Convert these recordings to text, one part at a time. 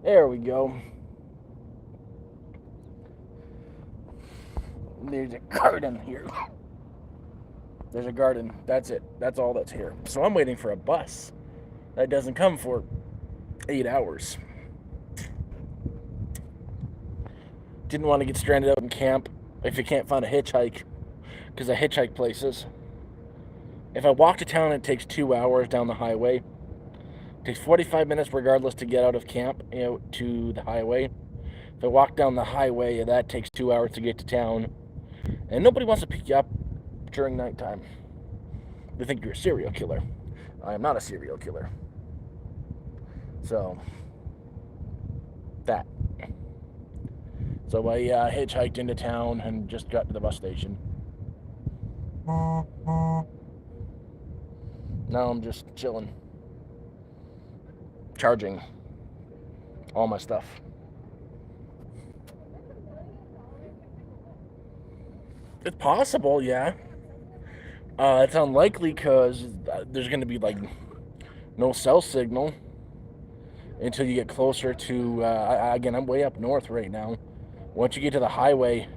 There we go. There's a garden here. There's a garden. That's it. That's all that's here. So I'm waiting for a bus that doesn't come for 8 hours. Didn't want to get stranded out in camp if you can't find a hitchhike, because I hitchhike places. If I walk to town, it takes 2 hours down the highway. It takes 45 minutes regardless to get out of camp out to the highway. If I walk down the highway, that takes 2 hours to get to town. And nobody wants to pick you up during nighttime. They think you're a serial killer. I am not a serial killer. So, that. So I hitchhiked into town and just got to the bus station. Now I'm just chilling. Charging all my stuff. It's possible, yeah. It's unlikely because there's going to be like no cell signal until you get closer to. Again, I'm way up north right now. Once you get to the highway,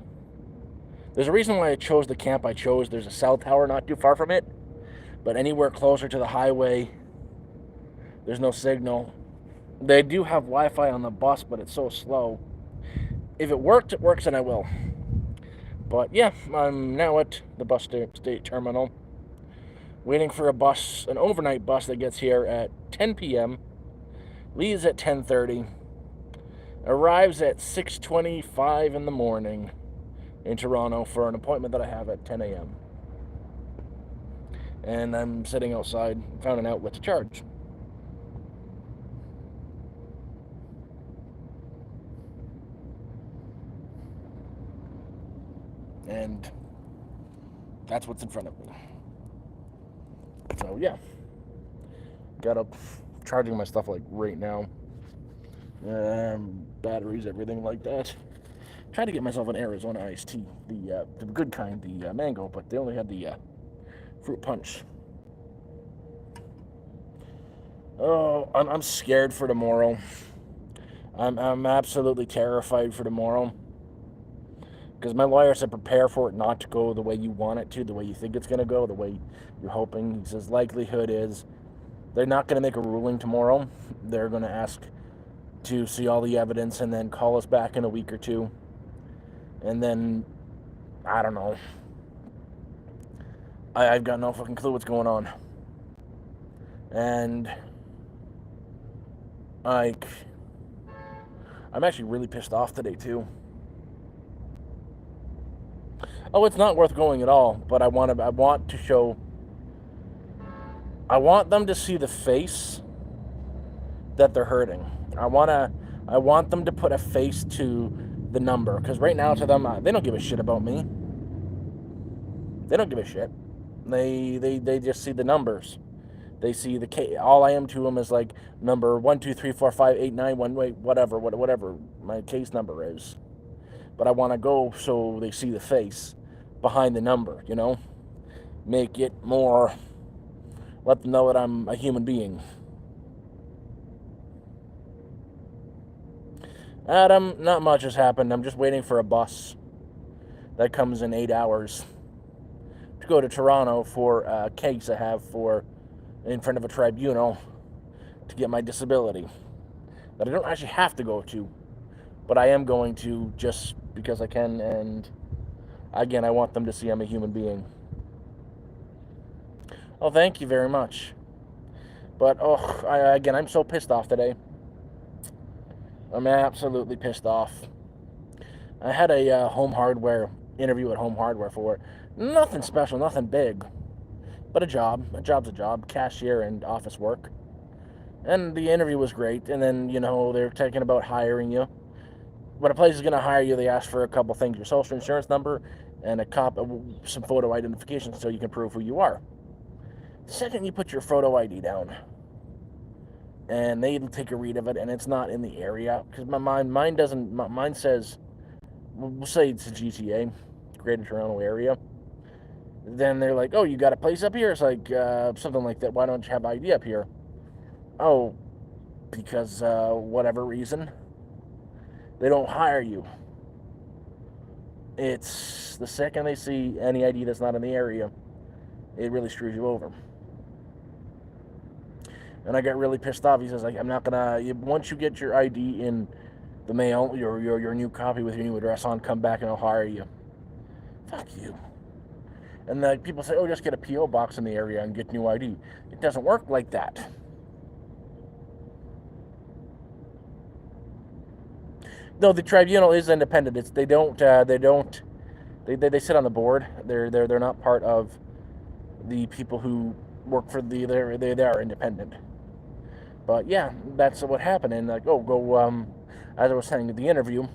there's a reason why I chose the camp I chose. There's a cell tower not too far from it, but anywhere closer to the highway, there's no signal. They do have Wi-Fi on the bus, but it's so slow. If it works, and I will. But yeah, I'm now at the bus state terminal, waiting for a bus, an overnight bus that gets here at 10 p.m., leaves at 10:30, arrives at 6:25 in the morning in Toronto for an appointment that I have at 10 a.m. And I'm sitting outside, found an outlet to charge. And that's what's in front of me. So yeah, got up, charging my stuff like right now. Batteries, everything like that. Tried to get myself an Arizona iced tea, the good kind, the mango, but they only had the fruit punch. Oh, I'm scared for tomorrow. I'm absolutely terrified for tomorrow. Because my lawyer said prepare for it not to go the way you want it to, the way you think it's going to go, the way you're hoping. He says likelihood is they're not going to make a ruling tomorrow. They're going to ask to see all the evidence and then call us back in a week or two. And then, I don't know. I've got no fucking clue what's going on. And, like, I'm actually really pissed off today, too. Oh, it's not worth going at all, but I want to show, I want them to see the face that they're hurting. I want them to put a face to the number, because right now to them, they don't give a shit about me. They don't give a shit. They just see the numbers. They see the case. All I am to them is like number 1 2 3 4 5 8 9 1 wait whatever my case number is. But I want to go so they see the face behind the number, you know? Make it more, let them know that I'm a human being. Adam, not much has happened. I'm just waiting for a bus that comes in 8 hours to go to Toronto for a case I have for in front of a tribunal to get my disability that I don't actually have to go to, but I am going to just because I can, and again, I want them to see I'm a human being. Oh, thank you very much. But, again, I'm so pissed off today. I'm absolutely pissed off. I had a home hardware interview at Home Hardware for nothing special, nothing big, but a job. A job's a job, cashier and office work. And the interview was great, and then, you know, they're thinking about hiring you. When a place is going to hire you, they ask for a couple things: your social insurance number and some photo identification so you can prove who you are. The second you put your photo ID down, and they take a read of it, and it's not in the area, because mine says, we'll say it's a GTA, Greater Toronto Area. Then they're like, oh, you got a place up here? It's like something like that. Why don't you have ID up here? Oh, because whatever reason, they don't hire you. It's the second they see any ID that's not in the area, it really screws you over. And I got really pissed off. He says, like, I'm not gonna. Once you get your ID in the mail, your new copy with your new address on, come back and I'll hire you. Fuck you. And like people say, oh, just get a PO box in the area and get new ID. It doesn't work like that. No, the tribunal is independent. They sit on the board. They're not part of the people who work for they are independent. But yeah, that's what happened. And like, oh, go as I was saying at the interview,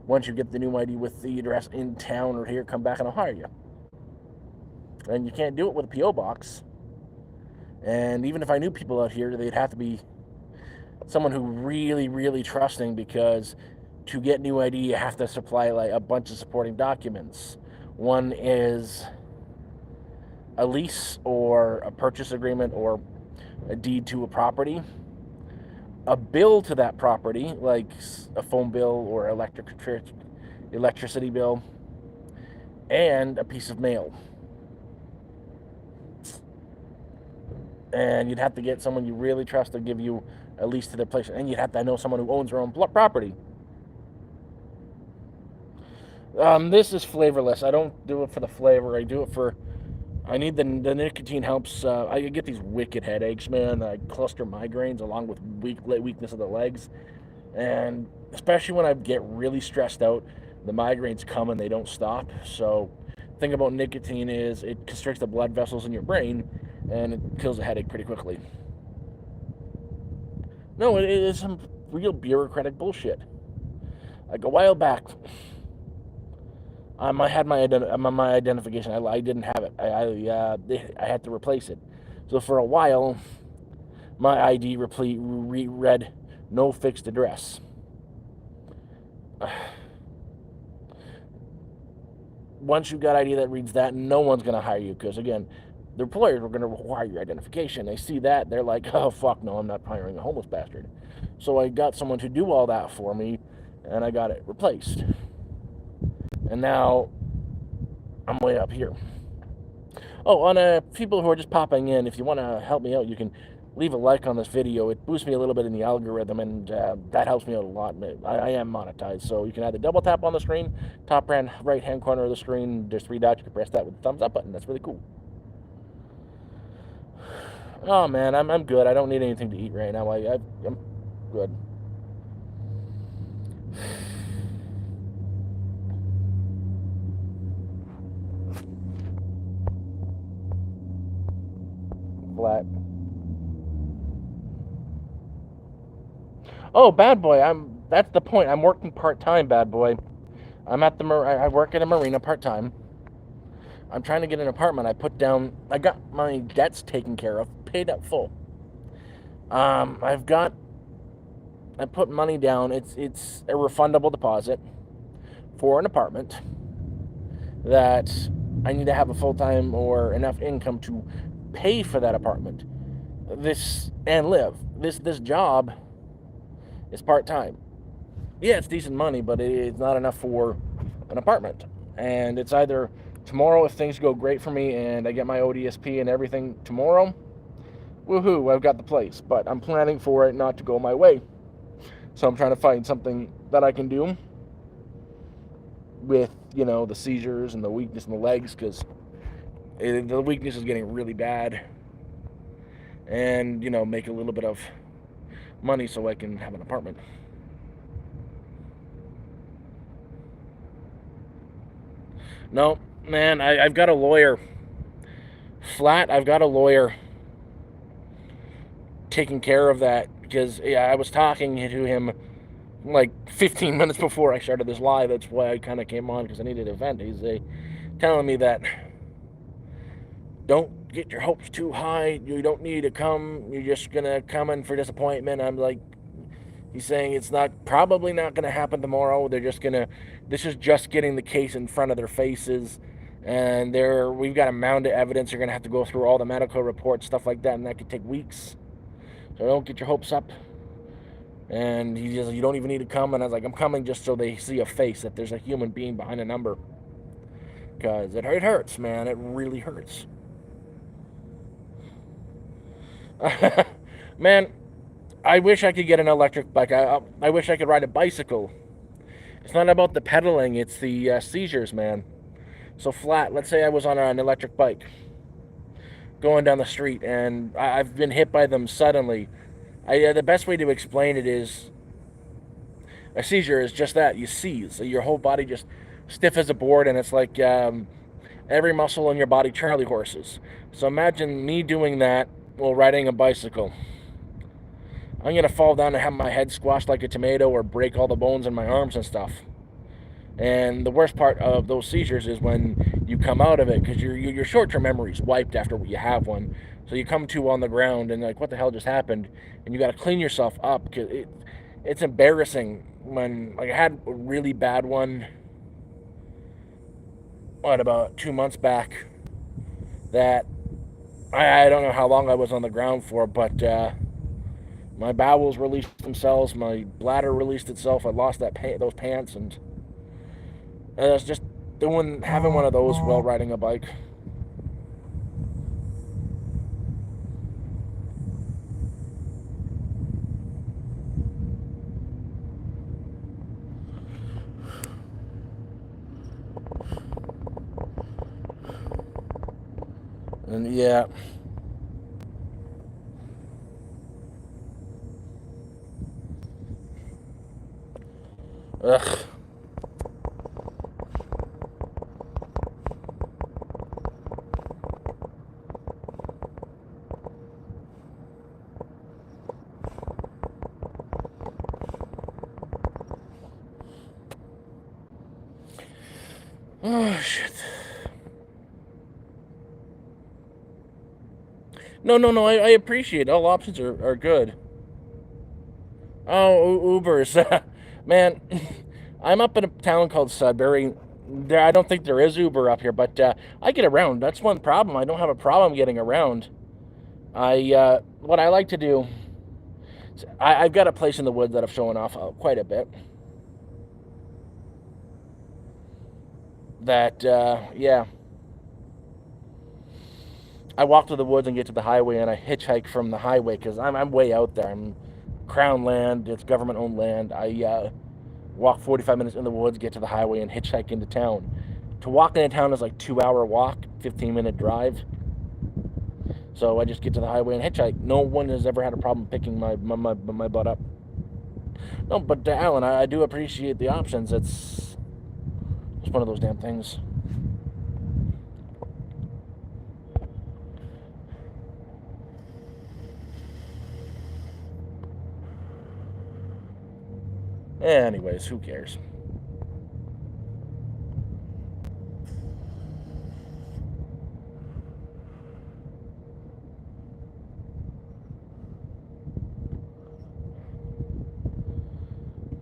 once you get the new ID with the address in town or here, come back and I'll hire you. And you can't do it with a PO box. And even if I knew people out here, they'd have to be someone who really, really trusting, because to get new ID, you have to supply like a bunch of supporting documents. One is a lease or a purchase agreement or a deed to a property, a bill to that property, like a phone bill or electricity bill, and a piece of mail. And you'd have to get someone you really trust to give you a lease to their place, and you'd have to know someone who owns their own property. This is flavorless. I don't do it for the flavor. I do it for. I need the nicotine helps. I get these wicked headaches, man. I cluster migraines along with weakness of the legs, and especially when I get really stressed out, the migraines come and they don't stop. So, the thing about nicotine is it constricts the blood vessels in your brain, and it kills a headache pretty quickly. No, it is some real bureaucratic bullshit. Like a while back, I had my identification. I didn't have it. I had to replace it. So for a while, my ID read no fixed address. Once you got ID that reads that, no one's gonna hire you, because again, the employers were gonna require your identification. They see that, they're like, oh fuck no, I'm not hiring a homeless bastard. So I got someone to do all that for me, and I got it replaced. And now I'm way up here. Oh, on people who are just popping in, if you want to help me out, you can leave a like on this video. It boosts me a little bit in the algorithm, and that helps me out a lot. I am monetized, so you can either double tap on the screen, top right hand corner of the screen, there's 3 dots. You can press that with the thumbs up button. That's really cool. Oh man, I'm good. I don't need anything to eat right now. I'm good. Flat. Oh, bad boy. That's the point. I'm working part-time, bad boy. I'm at I work at a marina part-time. I'm trying to get an apartment. I got my debts taken care of, paid up full. I put money down. It's a refundable deposit for an apartment that I need to have a full-time or enough income to pay for that apartment. And live. This job is part-time. Yeah, it's decent money, but it's not enough for an apartment. And it's either tomorrow, if things go great for me and I get my ODSP and everything tomorrow, woohoo, I've got the place. But I'm planning for it not to go my way. So I'm trying to find something that I can do with, the seizures and the weakness in the legs, because the weakness is getting really bad. And, make a little bit of money so I can have an apartment. No, man, I've got a lawyer. I've got a lawyer taking care of that, because I was talking to him like 15 minutes before I started this live. That's why I kind of came on, because I needed a vent. He's telling me that don't get your hopes too high. You don't need to come. You're just going to come in for disappointment. I'm like, he's saying it's probably not going to happen tomorrow. This is just getting the case in front of their faces. And we've got a mound of evidence. You're going to have to go through all the medical reports, stuff like that, and that could take weeks. So don't get your hopes up. And he just, you don't even need to come. And I was like, I'm coming just so they see a face, that there's a human being behind a number. Because it hurts, man. It really hurts. Man, I wish I could get an electric bike. I wish I could ride a bicycle. It's not about the pedaling, it's the seizures, man. So flat, let's say I was on an electric bike going down the street and I've been hit by them suddenly. The best way to explain it is a seizure is just that. You seize. So your whole body just stiff as a board, and it's like every muscle in your body Charlie horses. So imagine me doing that while riding a bicycle. I'm going to fall down and have my head squashed like a tomato or break all the bones in my arms and stuff. And the worst part of those seizures is when you come out of it, because your short-term memory is wiped after you have one. So you come to on the ground and like, what the hell just happened? And you got to clean yourself up, because it's embarrassing. When like I had a really bad one, about 2 months back, that I don't know how long I was on the ground for, but my bowels released themselves, my bladder released itself. I lost those pants, and it's just having one of those while riding a bike. And yeah. Ugh. Oh, shit. No, I appreciate it. All options are good. Oh, Ubers. Man, I'm up in a town called Sudbury. I don't think there is Uber up here, but I get around. That's one problem. I don't have a problem getting around. What I like to do, I've got a place in the woods that I've shown off quite a bit. That, yeah. I walk to the woods and get to the highway, and I hitchhike from the highway because I'm way out there. I'm crown land. It's government owned land. I walk 45 minutes in the woods, get to the highway, and hitchhike into town. To walk into town is like 2 hour walk, 15-minute drive. So I just get to the highway and hitchhike. No one has ever had a problem picking my butt up. No, but Alan, I do appreciate the options. It's one of those damn things. Anyways, who cares?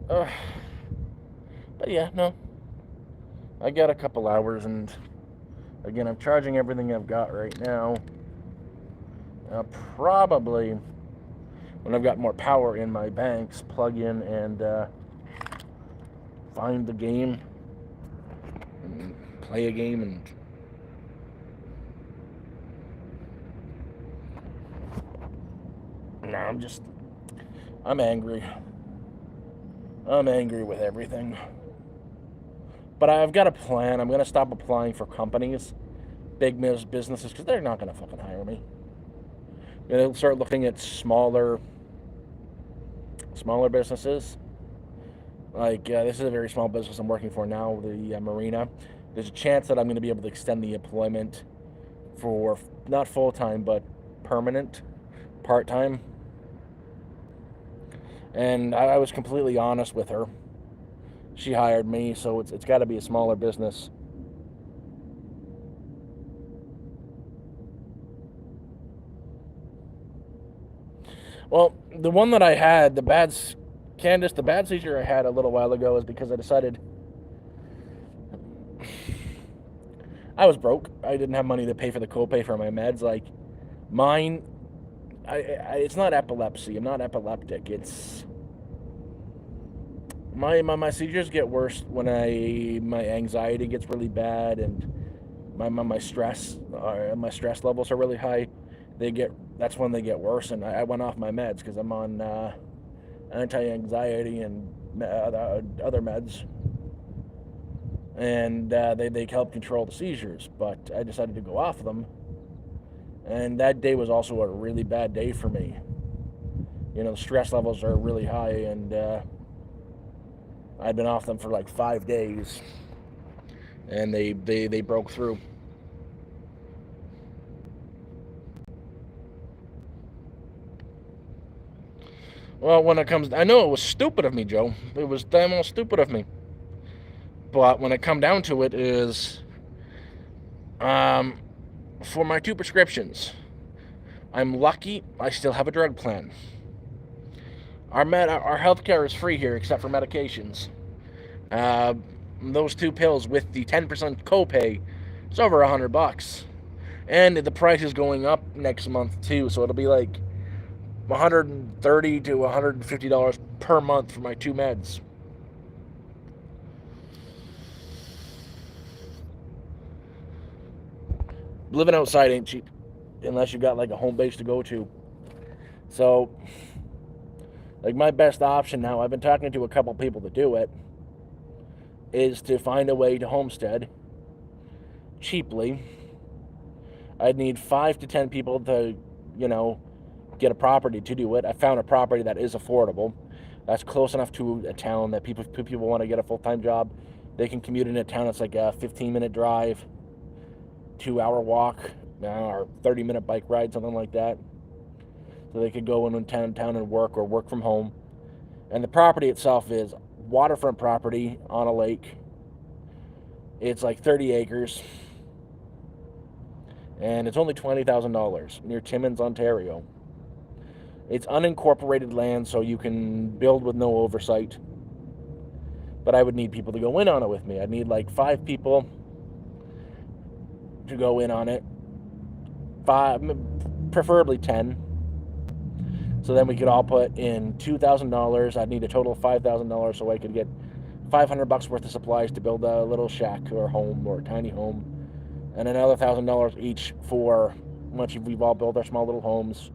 But yeah, no. I got a couple hours, and again, I'm charging everything I've got right now. Probably when I've got more power in my banks, plug in and find the game and play a game. And no, I'm angry. I'm angry with everything. But I've got a plan. I'm going to stop applying for companies, big businesses, because they're not going to fucking hire me. I'm going to start looking at smaller businesses. Like, this is a very small business I'm working for now, the marina. There's a chance that I'm going to be able to extend the employment for not full-time, but permanent, part-time. And I was completely honest with her. She hired me, so it's got to be a smaller business. Well, the one that I had, the bad seizure I had a little while ago is because I decided I was broke. I didn't have money to pay for the copay for my meds. Like mine, it's not epilepsy. I'm not epileptic. It's my seizures get worse when my anxiety gets really bad and my stress levels are really high. That's when they get worse, and I went off my meds because I'm on anti-anxiety and other meds, and they help control the seizures. But I decided to go off them, and that day was also a really bad day for me. You know, the stress levels are really high, and I'd been off them for like 5 days, and they broke through. Well, when it comes, I know it was stupid of me, Joe. It was damn well stupid of me. But when it come down to it, is um, for my 2 prescriptions, I'm lucky I still have a drug plan. Our healthcare is free here except for medications. Uh, those 2 pills with the 10% copay, it's over $100, and the price is going up next month too. So it'll be like $130 to $150 per month for my 2 meds. Living outside ain't cheap unless you got like a home base to go to. So, like my best option now, I've been talking to a couple people to do it, is to find a way to homestead cheaply. I'd need 5 to 10 people to, get a property to do it. I found a property that is affordable. That's close enough to a town that people want to get a full-time job. They can commute in a town that's like a 15-minute drive, 2-hour walk, or 30-minute bike ride, something like that. So they could go in town and work, or work from home. And the property itself is waterfront property on a lake. It's like 30 acres. And it's only $20,000 near Timmins, Ontario. It's unincorporated land, so you can build with no oversight. But I would need people to go in on it with me. I'd need like 5 people to go in on it. 5, preferably 10. So then we could all put in $2,000. I'd need a total of $5,000 so I could get $500 worth of supplies to build a little shack or home or a tiny home, and another $1,000 each for once we've all built our small little homes.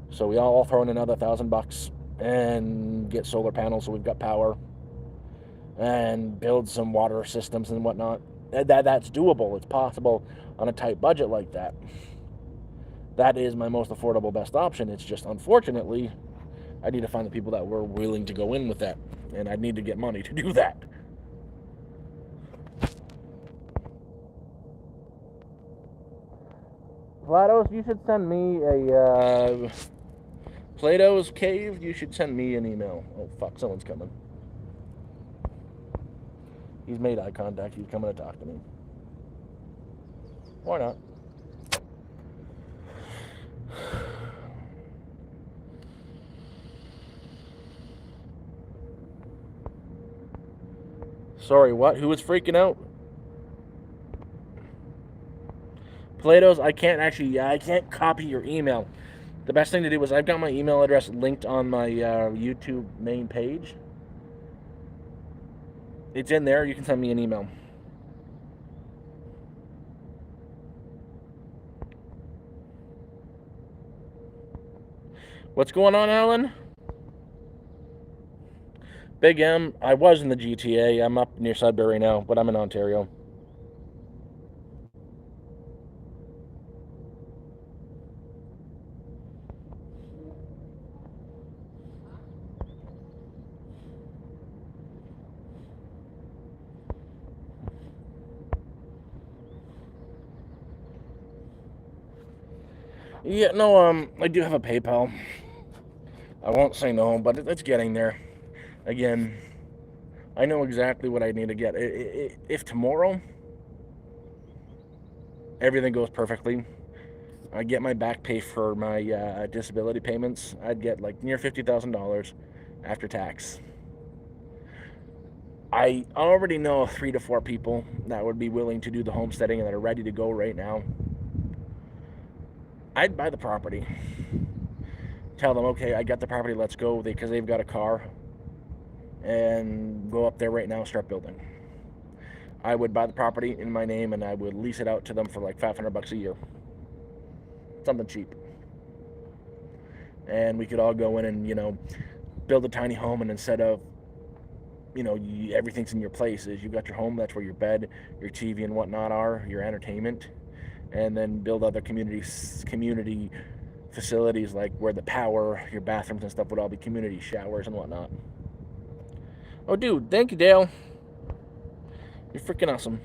So we all throw in another $1,000 and get solar panels so we've got power, and build some water systems and whatnot. That's doable. It's possible on a tight budget like that. That is my most affordable, best option. It's just, unfortunately, I need to find the people that were willing to go in with that, and I need to get money to do that. Platos, you should send me a Playdoh's cave. You should send me an email. Oh fuck, someone's coming. He's made eye contact. He's coming to talk to me. Why not? Sorry, what? Who was freaking out? Playdoh's, I can't copy your email. The best thing to do is I've got my email address linked on my YouTube main page. It's in there. You can send me an email. What's going on, Alan? Big M, I was in the GTA. I'm up near Sudbury now, but I'm in Ontario. Yeah, no, I do have a PayPal. I won't say no, but it's getting there. Again, I know exactly what I need to get. If tomorrow everything goes perfectly, I get my back pay for my disability payments, I'd get like near $50,000 after tax. I already know 3 to 4 people that would be willing to do the homesteading and that are ready to go right now. I'd buy the property. Tell them, okay, I got the property, let's go, because they've got a car. And go up there right now and start building. I would buy the property in my name and I would lease it out to them for like $500 a year. Something cheap. And we could all go in and, build a tiny home, and instead of, everything's in your places. You've got your home, that's where your bed, your TV and whatnot are, your entertainment. And then build other community facilities like where the power, your bathrooms and stuff would all be community showers and whatnot. Oh, dude, thank you, Dale. You're freaking awesome.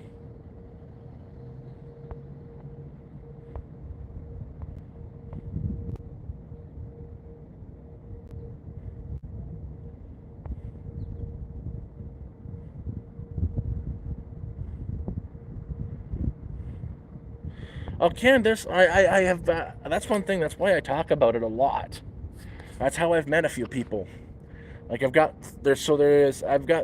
Oh, Candace, I have, that's one thing, that's why I talk about it a lot. That's how I've met a few people. Like I've got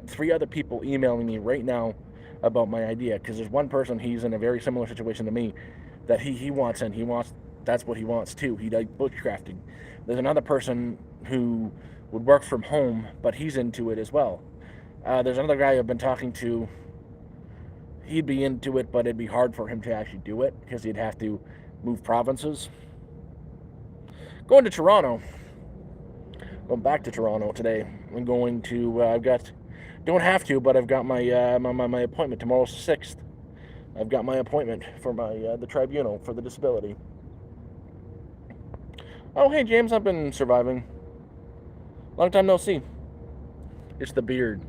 3 other people emailing me right now about my idea, because there's one person, he's in a very similar situation to me, that he wants, and that's what he wants too. He does bushcrafting. There's another person who would work from home, but he's into it as well. There's another guy I've been talking to. He'd be into it, but it'd be hard for him to actually do it because he'd have to move provinces. Going back to Toronto today. I'm going to, don't have to, but I've got my appointment. Tomorrow's the 6th. I've got my appointment for the tribunal for the disability. Oh, hey, James, I've been surviving. Long time no see. It's the beard.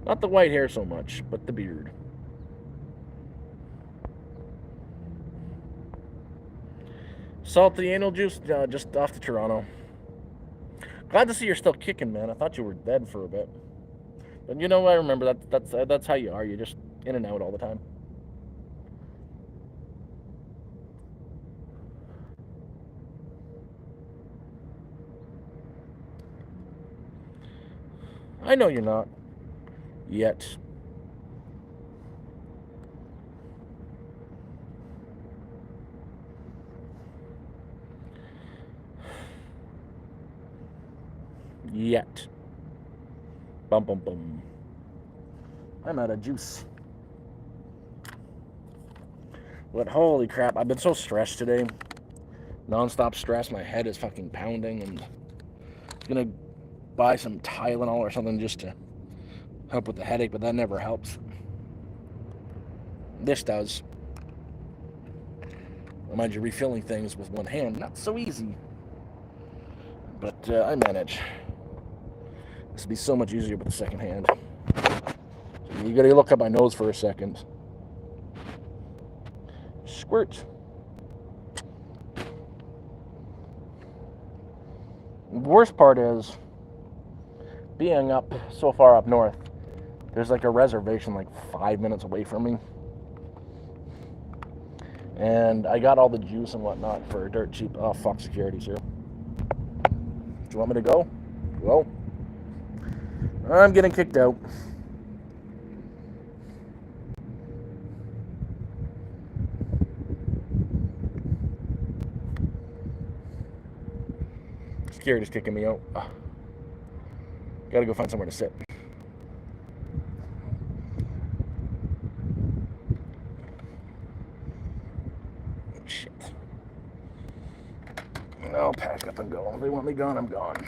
Not the white hair so much, but the beard. Salty anal juice, just off to Toronto. Glad to see you're still kicking, man. I thought you were dead for a bit. But I remember that's how you are. You're just in and out all the time. I know you're not. Yet. Yet. Bum bum bum. I'm out of juice. But holy crap, I've been so stressed today. Non-stop stress. My head is fucking pounding, and I'm gonna buy some Tylenol or something just to help with the headache, but that never helps. This does. Mind you, refilling things with one hand, not so easy. But I manage. This would be so much easier with the second hand. So you gotta look up my nose for a second. Squirt. The worst part is being up so far up north. There's like a reservation like 5 minutes away from me. And I got all the juice and whatnot for dirt cheap. Oh, fuck, security's here. Do you want me to go? Well, I'm getting kicked out. Security's kicking me out. Gotta go find somewhere to sit. Shit. I'll pack up and go. If they want me gone, I'm gone.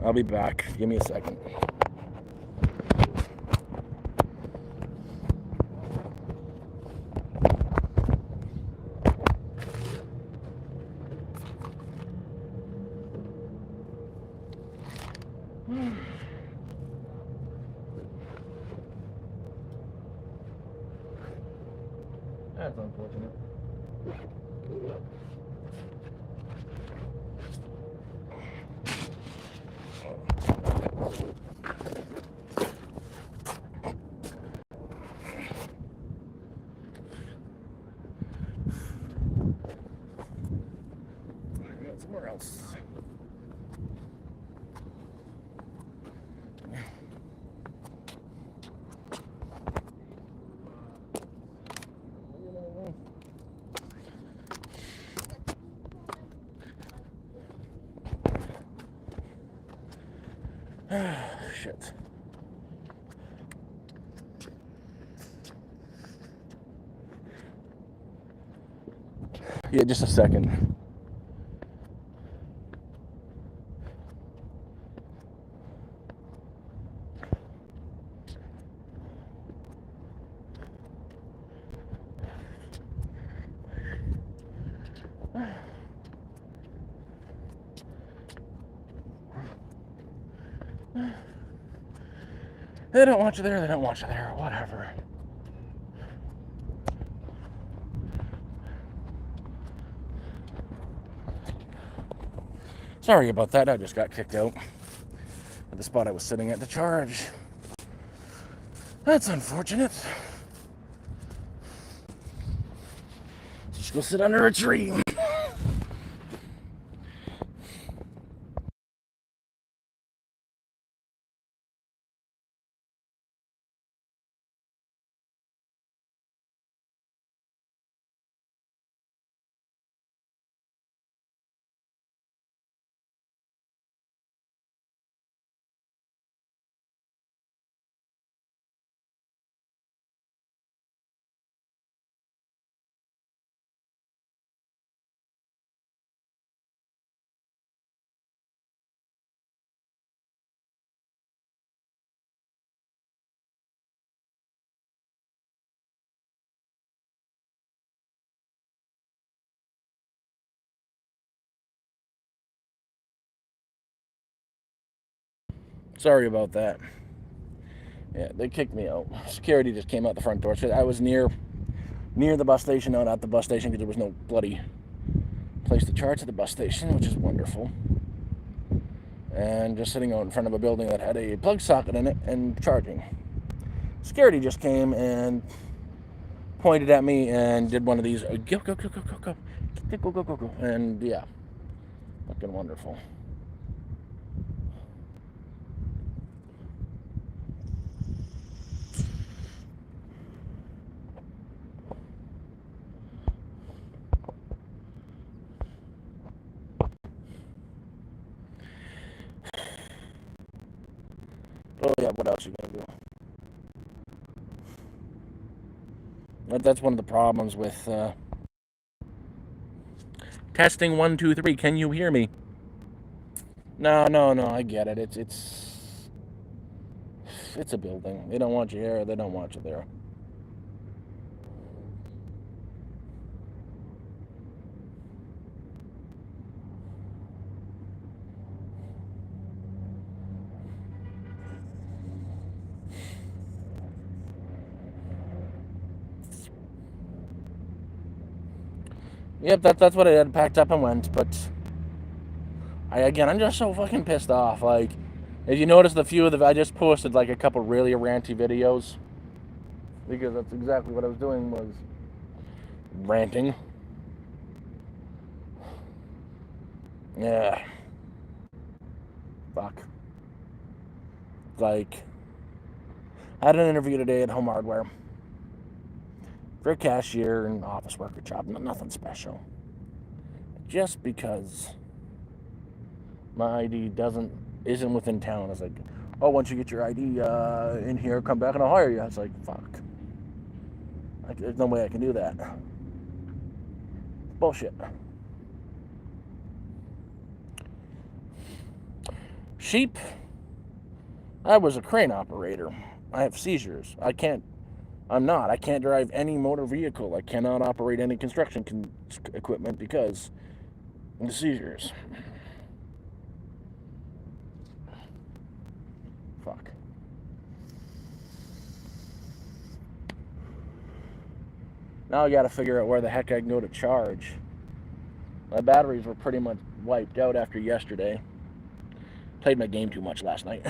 I'll be back. Give me a second. That's unfortunate. Somewhere else. Shit. Yeah, just a second. They don't want you there, they don't want you there, whatever. Sorry about that, I just got kicked out at the spot I was sitting at to charge. That's unfortunate. Just go sit under a tree. Sorry about that. Yeah, they kicked me out. Security just came out the front door. So I was near the bus station, not at the bus station, because there was no bloody place to charge at the bus station, which is wonderful. And just sitting out in front of a building that had a plug socket in it and charging. Security just came and pointed at me and did one of these, go, go, go, go, go, go, go, go, go, go, and yeah, fucking wonderful. Oh yeah, what else you gonna do? That's one of the problems with testing 1, 2, 3. Can you hear me? No, I get it. It's a building. They don't want you here. They don't want you there. Yep, that's what I had packed up and went. But I'm just so fucking pissed off. Like, if you notice I just posted like a couple really ranty videos, because that's exactly what I was doing, was ranting. Yeah. Fuck. Like, I had an interview today at Home Hardware for a cashier and office worker job. Nothing special. Just because my ID isn't within town. It's like, oh, once you get your ID in here, come back and I'll hire you. It's like, fuck. Like, there's no way I can do that. Bullshit. Sheep. I was a crane operator. I have seizures. I can't drive any motor vehicle. I cannot operate any construction equipment because of the seizures. Fuck. Now I gotta figure out where the heck I can go to charge. My batteries were pretty much wiped out after yesterday. Played my game too much last night.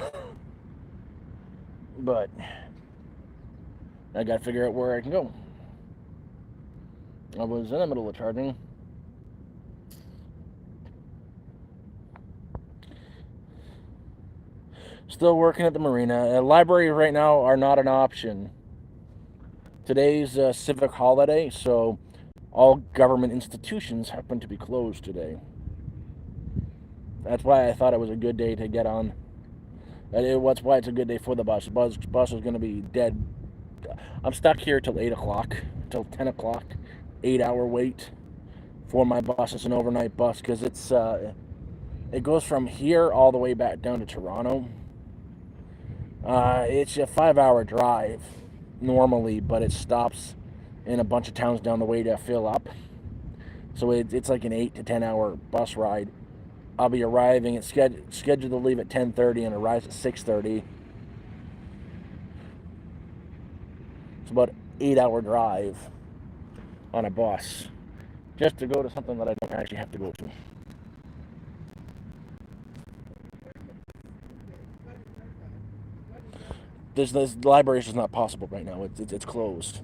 But I gotta figure out where I can go. I was in the middle of charging. Still working at the marina. Libraries right now are not an option. Today's Civic holiday, so all government institutions happen to be closed today. That's why I thought it was a good day to get on. That's why it's a good day for the bus. The bus is going to be dead. I'm stuck here till 8 o'clock, till 10 o'clock. 8-hour wait for my bus. It's an overnight bus because it goes from here all the way back down to Toronto. It's a 5-hour drive normally, but it stops in a bunch of towns down the way to fill up. So it's like an 8 to 10 hour bus ride. I'll be arriving at scheduled to leave at 10:30 and arrives at 6:30. It's about an 8-hour drive on a bus just to go to something that I don't actually have to go to. This library is just not possible right now. It's closed.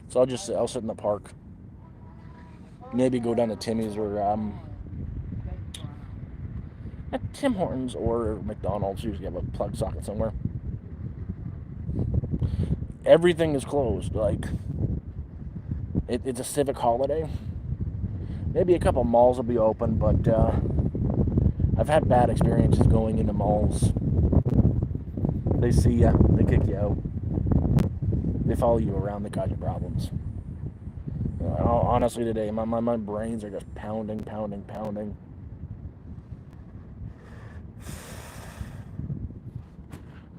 So I'll sit in the park. Maybe go down to Timmy's or Tim Hortons or McDonald's. Usually have a plug socket somewhere. Everything is closed. Like it's a civic holiday. Maybe a couple malls will be open, but I've had bad experiences going into malls. They see you, they kick you out, they follow you around, they cause you problems. Honestly, today my brains are just pounding.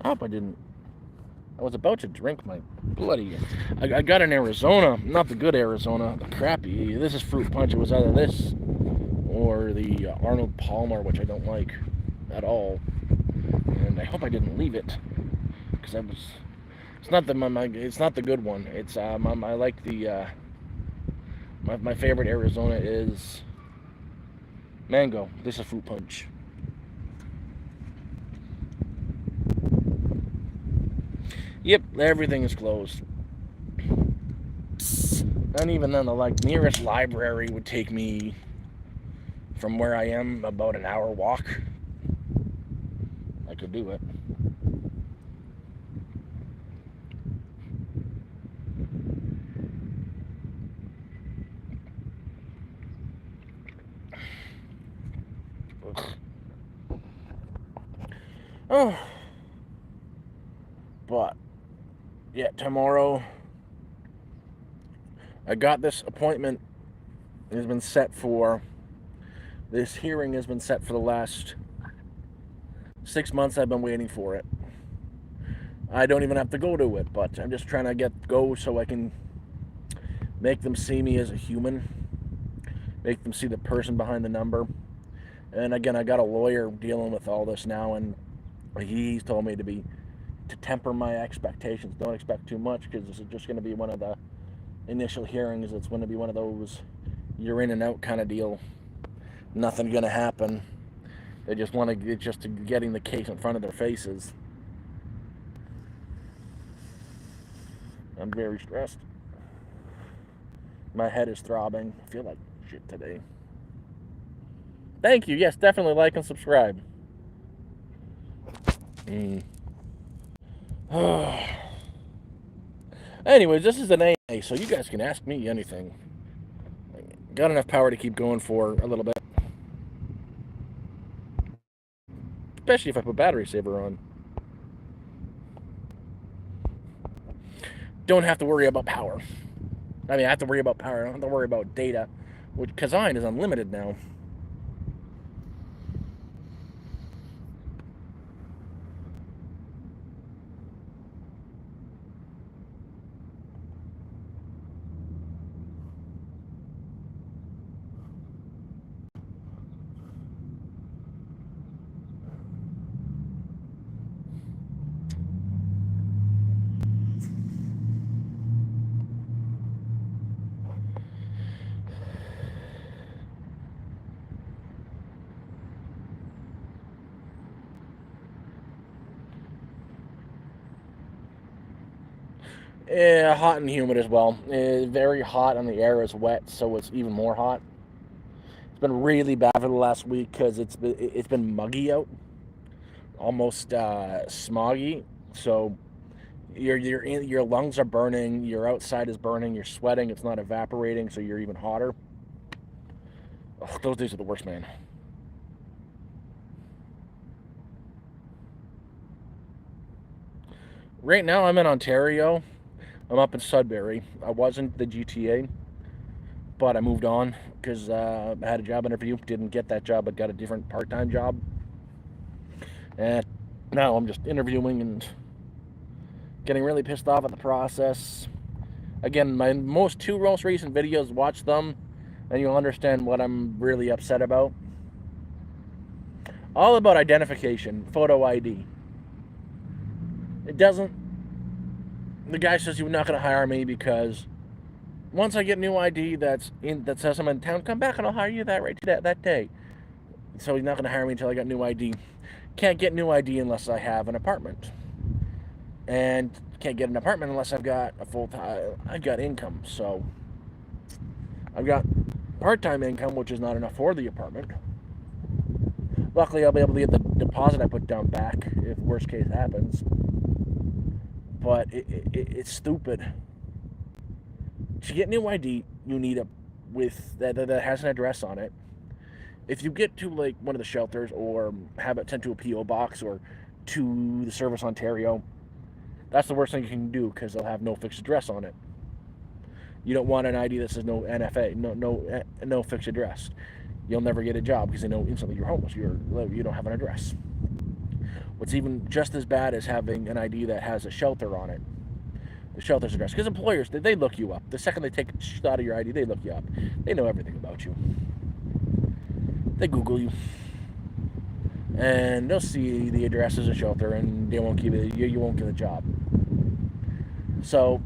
I hope I didn't. I was about to drink my bloody. I got in Arizona, not the good Arizona, the crappy. This is fruit punch. It was either this or the Arnold Palmer, which I don't like at all. And I hope I didn't leave it because I was. It's not it's not the good one. It's I like the. My favorite Arizona is mango. This is fruit punch. Yep, everything is closed. And even then, the nearest library would take me from where I am about an hour walk. I could do it. Oh, but yeah, tomorrow I got this appointment. It has been set for. This hearing has been set for the last 6 months. I've been waiting for it. I don't even have to go to it, but I'm just trying to go so I can make them see me as a human, make them see the person behind the number. And again, I got a lawyer dealing with all this now, and he's told me to temper my expectations. Don't expect too much because this is just going to be one of the initial hearings. It's going to be one of those you're in and out kind of deal. Nothing going to happen. They just want to get to getting the case in front of their faces. I'm very stressed. My head is throbbing. I feel like shit today. Thank you. Yes, definitely like and subscribe. Anyways, this is an AA, so you guys can ask me anything. Got enough power to keep going for a little bit. Especially if I put battery saver on. Don't have to worry about power. I have to worry about power. I don't have to worry about data, which Kazine is unlimited now. Hot and humid as well. Very hot, and the air is wet, so it's even more hot. It's been really bad for the last week because it's been muggy out, almost smoggy. So your lungs are burning, your outside is burning, you're sweating. It's not evaporating, so you're even hotter. Ugh, those days are the worst, man. Right now, I'm in Ontario. I'm up in Sudbury. I wasn't the GTA, but I moved on because I had a job interview. Didn't get that job, but got a different part-time job. And now I'm just interviewing and getting really pissed off at the process. Again, my two most recent videos, watch them, and you'll understand what I'm really upset about. All about identification, photo ID. It doesn't. The guy says you're not going to hire me because once I get new ID that says I'm in town, come back and I'll hire you that day. So he's not going to hire me until I got new ID. Can't get new ID unless I have an apartment, and can't get an apartment unless I've got a full time. I've got income, so I've got part-time income, which is not enough for the apartment. Luckily, I'll be able to get the deposit I put down back if worst case happens. But it's stupid. To get new ID, you need a with that has an address on it. If you get to like one of the shelters or have it sent to a PO box or to the Service Ontario, that's the worst thing you can do because they'll have no fixed address on it. You don't want an ID that says no NFA, no fixed address. You'll never get a job because they know instantly you're homeless. You don't have an address. What's even just as bad is having an ID that has a shelter on it. The shelter's address. Because employers, they look you up. The second they take a shot out of your ID, they look you up. They know everything about you. They Google you. And they'll see the address as a shelter, and they won't give you won't get a job. So,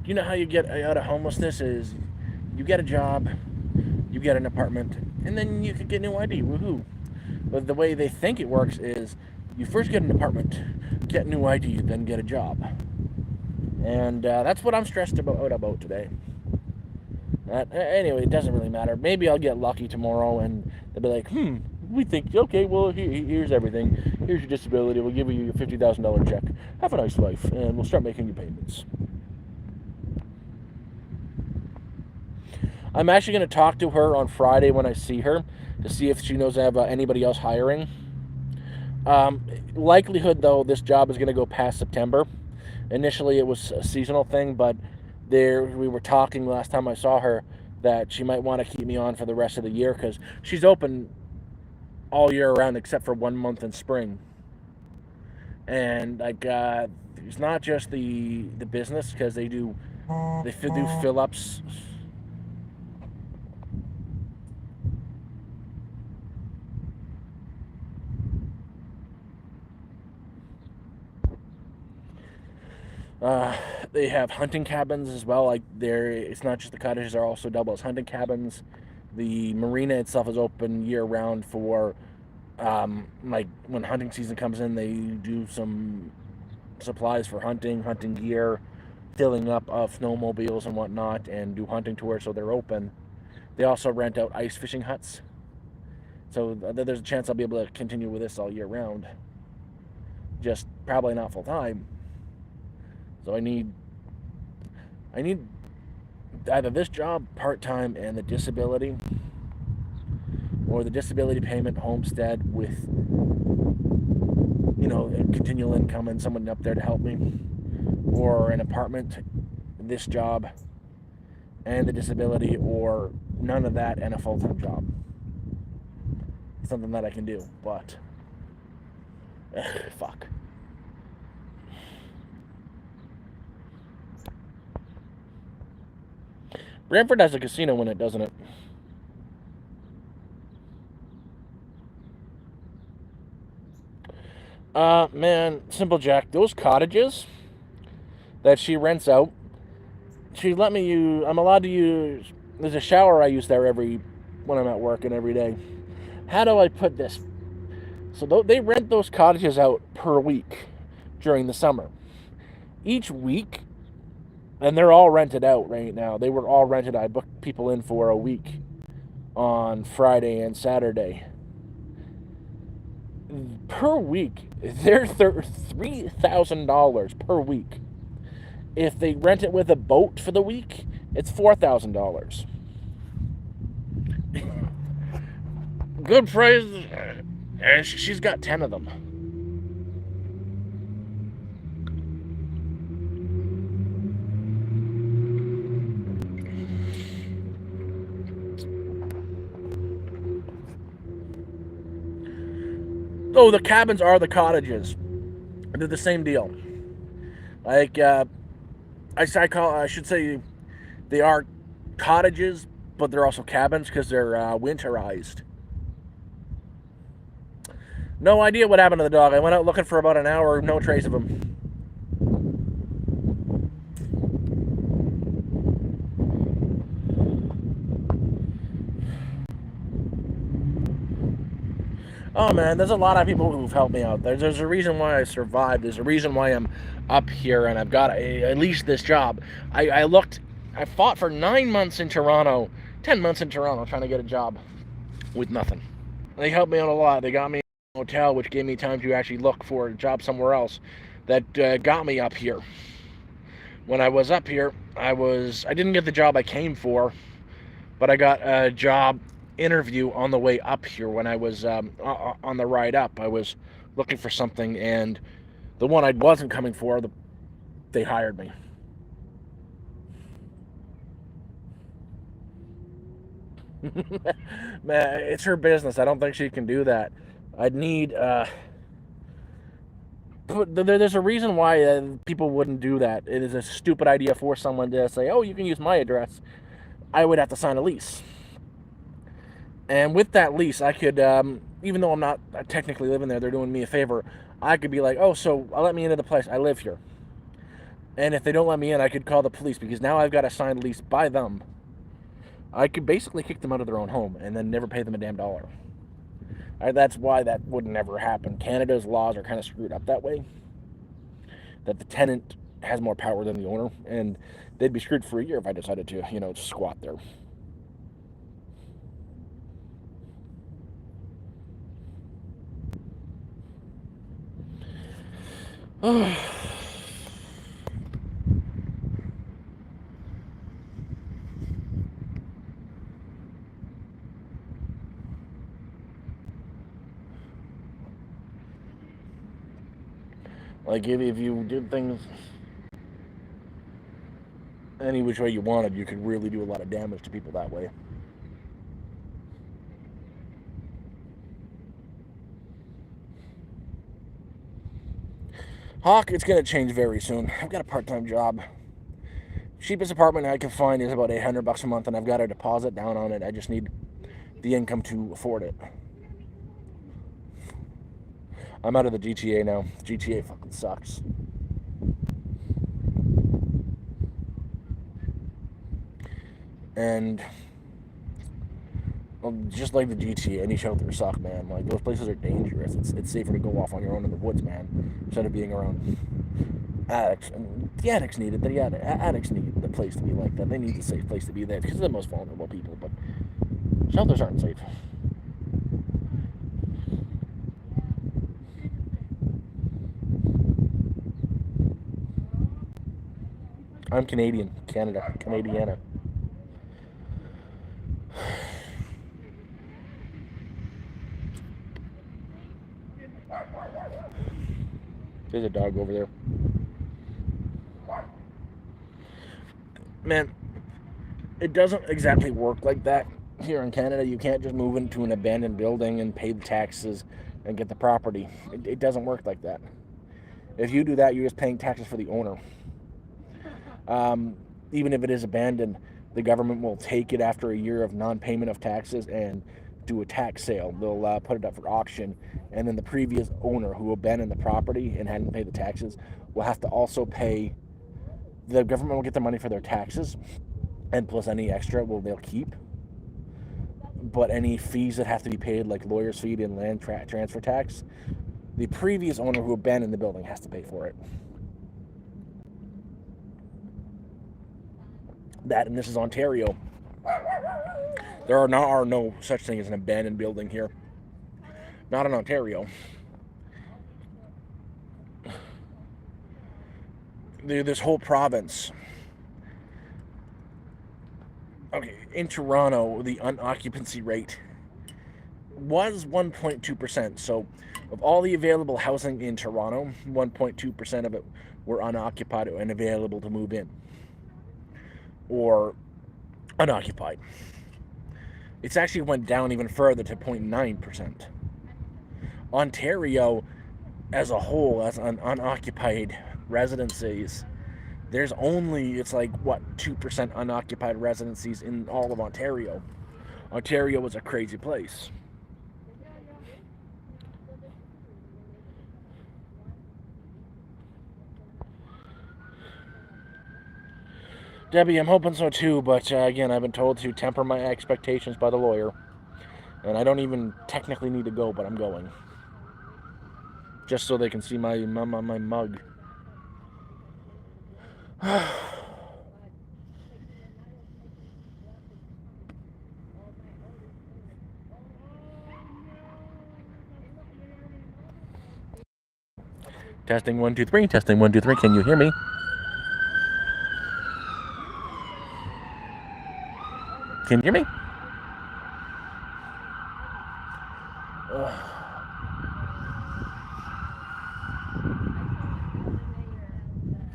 you know how you get out of homelessness is you get a job, you get an apartment, and then you can get new ID. Woohoo! But the way they think it works is you first get an apartment, get new ID, then get a job. And that's what I'm stressed about today. Anyway, it doesn't really matter. Maybe I'll get lucky tomorrow and they'll be like, we think, okay, well, here's everything. Here's your disability. We'll give you your $50,000 check. Have a nice life, and we'll start making you payments. I'm actually going to talk to her on Friday when I see her to see if she knows of anybody else hiring. Likelihood, though, this job is going to go past September. Initially, it was a seasonal thing, but we were talking last time I saw her that she might want to keep me on for the rest of the year because she's open all year round except for 1 month in spring. And like, it's not just the business because they do fill ups. They have hunting cabins as well. Like it's not just the cottages; they're also double as hunting cabins. The marina itself is open year round for, like when hunting season comes in, they do some supplies for hunting gear, filling up of snowmobiles and whatnot, and do hunting tours. So they're open. They also rent out ice fishing huts. So there's a chance I'll be able to continue with this all year round. Just probably not full time. So I need either this job part-time and the disability, or the disability payment, Homestead with, continual income and someone up there to help me, or an apartment, this job, and the disability, or none of that and a full-time job. Something that I can do, but fuck. Brantford has a casino in it, doesn't it? Man, Simple Jack, those cottages that she rents out, she let me use, I'm allowed to use, there's a shower I use there when I'm at work and every day. How do I put this? So they rent those cottages out per week during the summer. each week, and they're all rented out right now. They were all rented. I booked people in for a week on Friday and Saturday. Per week, they're $3,000 per week. If they rent it with a boat for the week, it's $4,000. Good price, and she's got 10 of them. Oh, the cabins are the cottages. They're the same deal. Like, I should say they are cottages, but they're also cabins because they're winterized. No idea what happened to the dog. I went out looking for about an hour, no trace of him. Oh man, there's a lot of people who've helped me out. There's a reason why I survived. There's a reason why I'm up here and I've got at least this job. I fought for 9 months in Toronto, 10 months in Toronto trying to get a job with nothing. They helped me out a lot. They got me in a hotel, which gave me time to actually look for a job somewhere else. That got me up here. When I was up here, I didn't get the job I came for, but I got a job interview on the way up here. When I was on the ride up, I was looking for something, and the one I wasn't coming for, they hired me. Man, it's her business. I don't think she can do that. I'd need there's a reason why people wouldn't do that. It is a stupid idea for someone to say, oh, you can use my address. I would have to sign a lease. And with that lease, I could, even though I'm not technically living there, they're doing me a favor. I could be like, oh, so let me into the place. I live here. And if they don't let me in, I could call the police because now I've got a signed lease by them. I could basically kick them out of their own home and then never pay them a damn dollar. That's why that would never happen. Canada's laws are kind of screwed up that way. That the tenant has more power than the owner. And they'd be screwed for a year if I decided to, squat there. Like, if you did things any which way you wanted, you could really do a lot of damage to people that way. Hawk, it's going to change very soon. I've got a part-time job. Cheapest apartment I can find is about $800 a month, and I've got a deposit down on it. I just need the income to afford it. I'm out of the GTA now. The GTA fucking sucks. And just like the GTA, any shelters suck, man. Like, those places are dangerous. It's safer to go off on your own in the woods, man, instead of being around addicts. And the addicts need it. The addicts need the place to be like that. They need a safe place to be there because they're the most vulnerable people. But shelters aren't safe. I'm Canadian. Canadiana. There's a dog over there. Man, it doesn't exactly work like that here in Canada. You can't just move into an abandoned building and pay the taxes and get the property. It doesn't work like that. If you do that, you're just paying taxes for the owner. Even if it is abandoned, the government will take it after a year of non-payment of taxes and do a tax sale. They'll put it up for auction, and then the previous owner who abandoned the property and hadn't paid the taxes will have to also pay. The government will get the money for their taxes, and plus any extra they'll keep. But any fees that have to be paid, like lawyer's fee and land transfer tax, the previous owner who abandoned the building has to pay for it. That, and this is Ontario. There are no such thing as an abandoned building here. Not in Ontario. This whole province. Okay, in Toronto, the unoccupancy rate was 1.2%. So, of all the available housing in Toronto, 1.2% of it were unoccupied and available to move in. Or unoccupied. It's actually went down even further to 0.9%. Ontario, as a whole, as unoccupied residencies, there's only, it's like, what, 2% unoccupied residencies in all of Ontario. Ontario is a crazy place. Debbie, I'm hoping so too, but again, I've been told to temper my expectations by the lawyer. And I don't even technically need to go, but I'm going. Just so they can see my mug. Testing 1 2 3. Testing 1 2 3. Can you hear me? Can you hear me?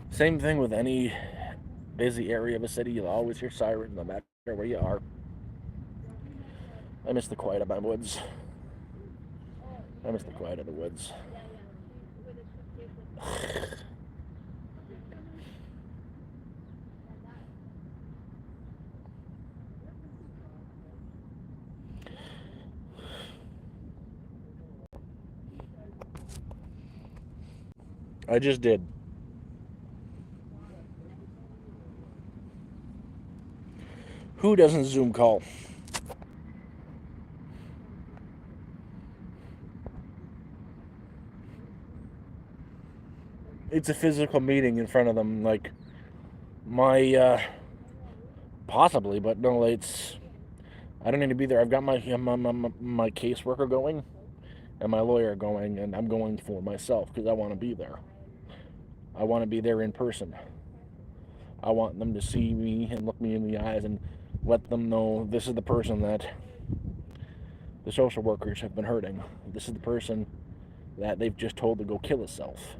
Same thing with any busy area of a city. You'll always hear sirens no matter where you are. I miss the quiet of my woods. I miss the quiet of the woods. I just did. Who doesn't Zoom call? It's a physical meeting in front of them, like possibly, but no, I don't need to be there. I've got my caseworker going and my lawyer going, and I'm going for myself because I want to be there. I want to be there in person. I want them to see me and look me in the eyes and let them know this is the person that the social workers have been hurting. This is the person that they've just told to go kill himself.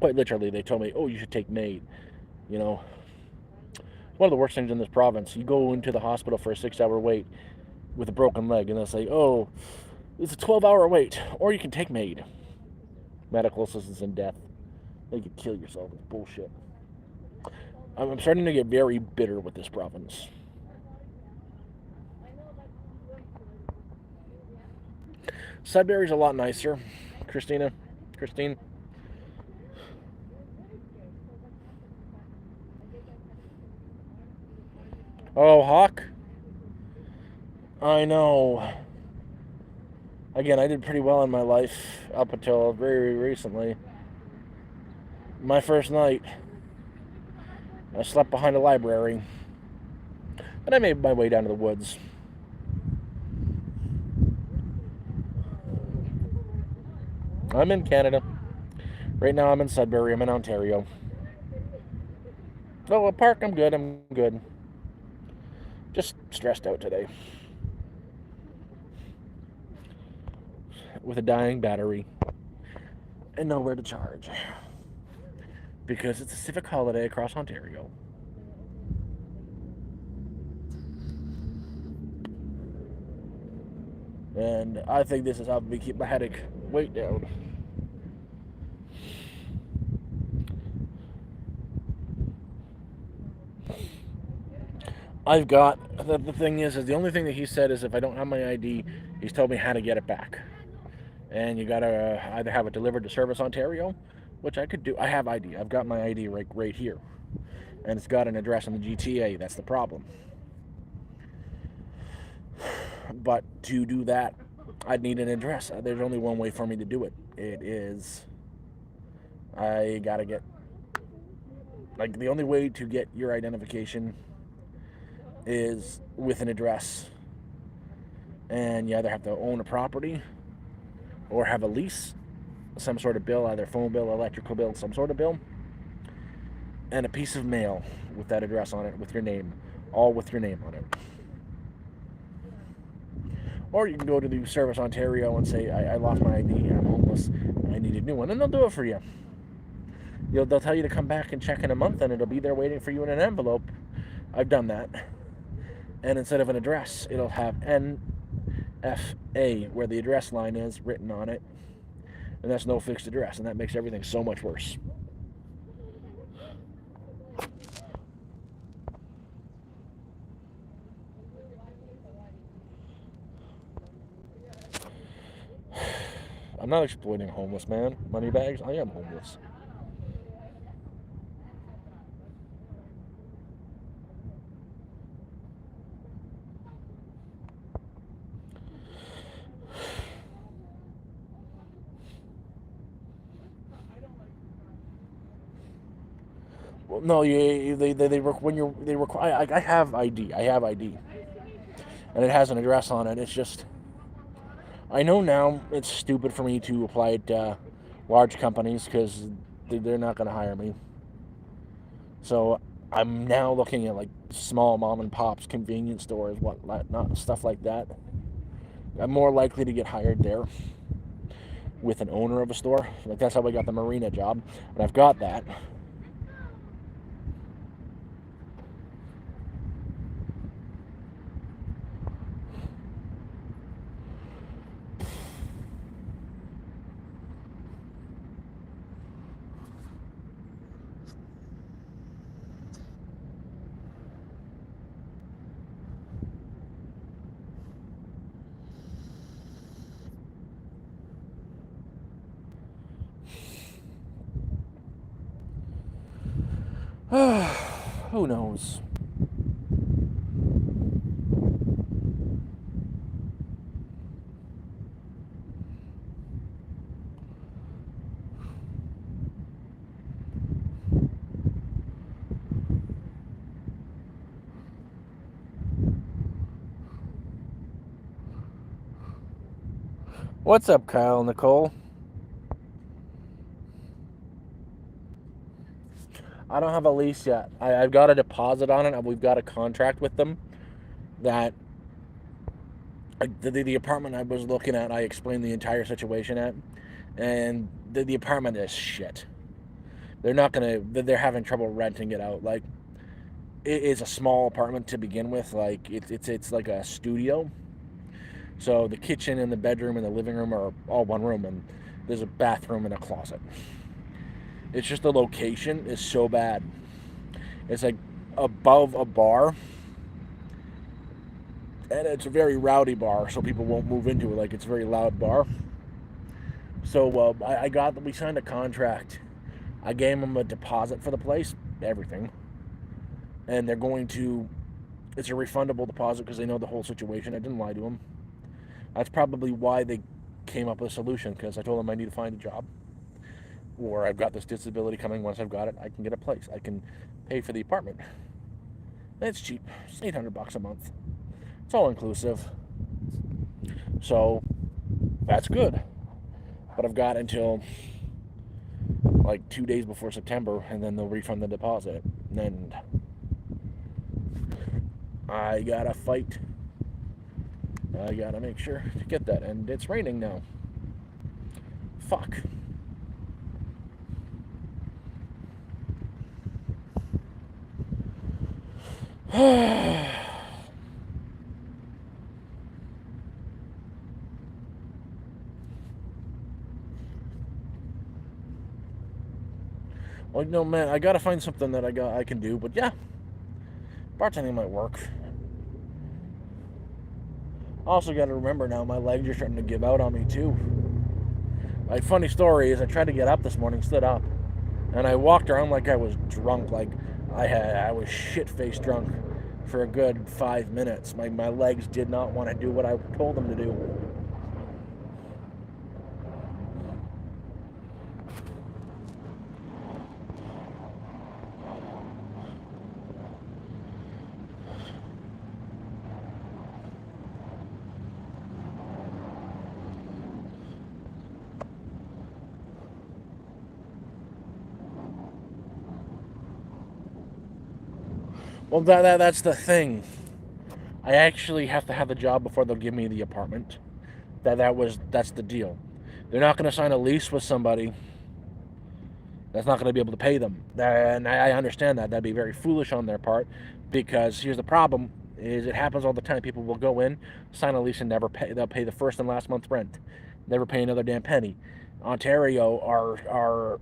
Quite literally, they told me, oh, you should take Maid. You know, one of the worst things in this province. You go into the hospital for a 6-hour wait with a broken leg, and they'll say, oh, it's a 12-hour wait, or you can take Maid. Medical assistance in death. You could kill yourself. It's bullshit. I'm starting to get very bitter with this province. Sudbury's a lot nicer. Christine. Oh, Hawk? I know. Again, I did pretty well in my life up until very recently. My first night, I slept behind a library. And I made my way down to the woods. I'm in Canada. Right now I'm in Sudbury. I'm in Ontario. Oh, a park, I'm good. Just stressed out today. With a dying battery. And nowhere to charge. Because it's a civic holiday across Ontario. And I think this is how we keep my headache weight down. I've got, the thing is the only thing that he said is if I don't have my ID, he's told me how to get it back. And you gotta either have it delivered to Service Ontario, which I could do. I have ID. I've got my ID right here. And it's got an address in the GTA. That's the problem. But to do that, I'd need an address. There's only one way for me to do it. It is, I gotta get, like, the only way to get your identification is with an address. And you either have to own a property or have a lease, some sort of bill, either phone bill, electrical bill, some sort of bill, and a piece of mail with that address on it, with your name, all with your name on it. Or you can go to the Service Ontario and say, I lost my ID, I'm homeless, I need a new one, and they'll do it for you. They'll tell you to come back and check in a month, and it'll be there waiting for you in an envelope. I've done that. And instead of an address, it'll have NFA, where the address line is, written on it. And that's no fixed address, and that makes everything so much worse. I'm not exploiting a homeless man. Moneybags, I am homeless. Well, no, they require. I have ID. I have ID, and it has an address on it. It's just, I know now it's stupid for me to apply it to large companies because they're not going to hire me. So I'm now looking at like small mom and pops, convenience stores, not stuff like that. I'm more likely to get hired there with an owner of a store. Like that's how I got the marina job, and I've got that. Who knows? What's up, Kyle, Nicole? I don't have a lease yet. I've got a deposit on it, and we've got a contract with them that the apartment I was looking at, I explained the entire situation at, and the apartment is shit. They're having trouble renting it out. Like, it is a small apartment to begin with. Like, it's like a studio. So the kitchen and the bedroom and the living room are all one room, and there's a bathroom and a closet. It's just the location is so bad. It's like above a bar, and it's a very rowdy bar, so people won't move into it. Like, it's a very loud bar. So we signed a contract. I gave them a deposit for the place, everything, and it's a refundable deposit because they know the whole situation. I didn't lie to them. That's probably why they came up with a solution, because I told them I need to find a job, or I've got this disability coming. Once I've got it, I can get a place. I can pay for the apartment. And it's cheap. It's $800 a month. It's all inclusive. So that's good. But I've got until like 2 days before September, and then they'll refund the deposit. And I gotta fight. I gotta make sure to get that. And it's raining now. Fuck. Well, no, man, I gotta find something that I can do. But yeah, bartending might work. Also, gotta remember now, my legs are starting to give out on me too. My funny story is, I tried to get up this morning, stood up, and I walked around like I was drunk. Like I was shit-faced drunk for a good 5 minutes. My legs did not want to do what I told them to do. Well, that's the thing. I actually have to have the job before they'll give me the apartment. That's the deal. They're not going to sign a lease with somebody that's not going to be able to pay them. And I understand that. That'd be very foolish on their part, because here's the problem: is it happens all the time. People will go in, sign a lease, and never pay. They'll pay the first and last month's rent, never pay another damn penny. Ontario, our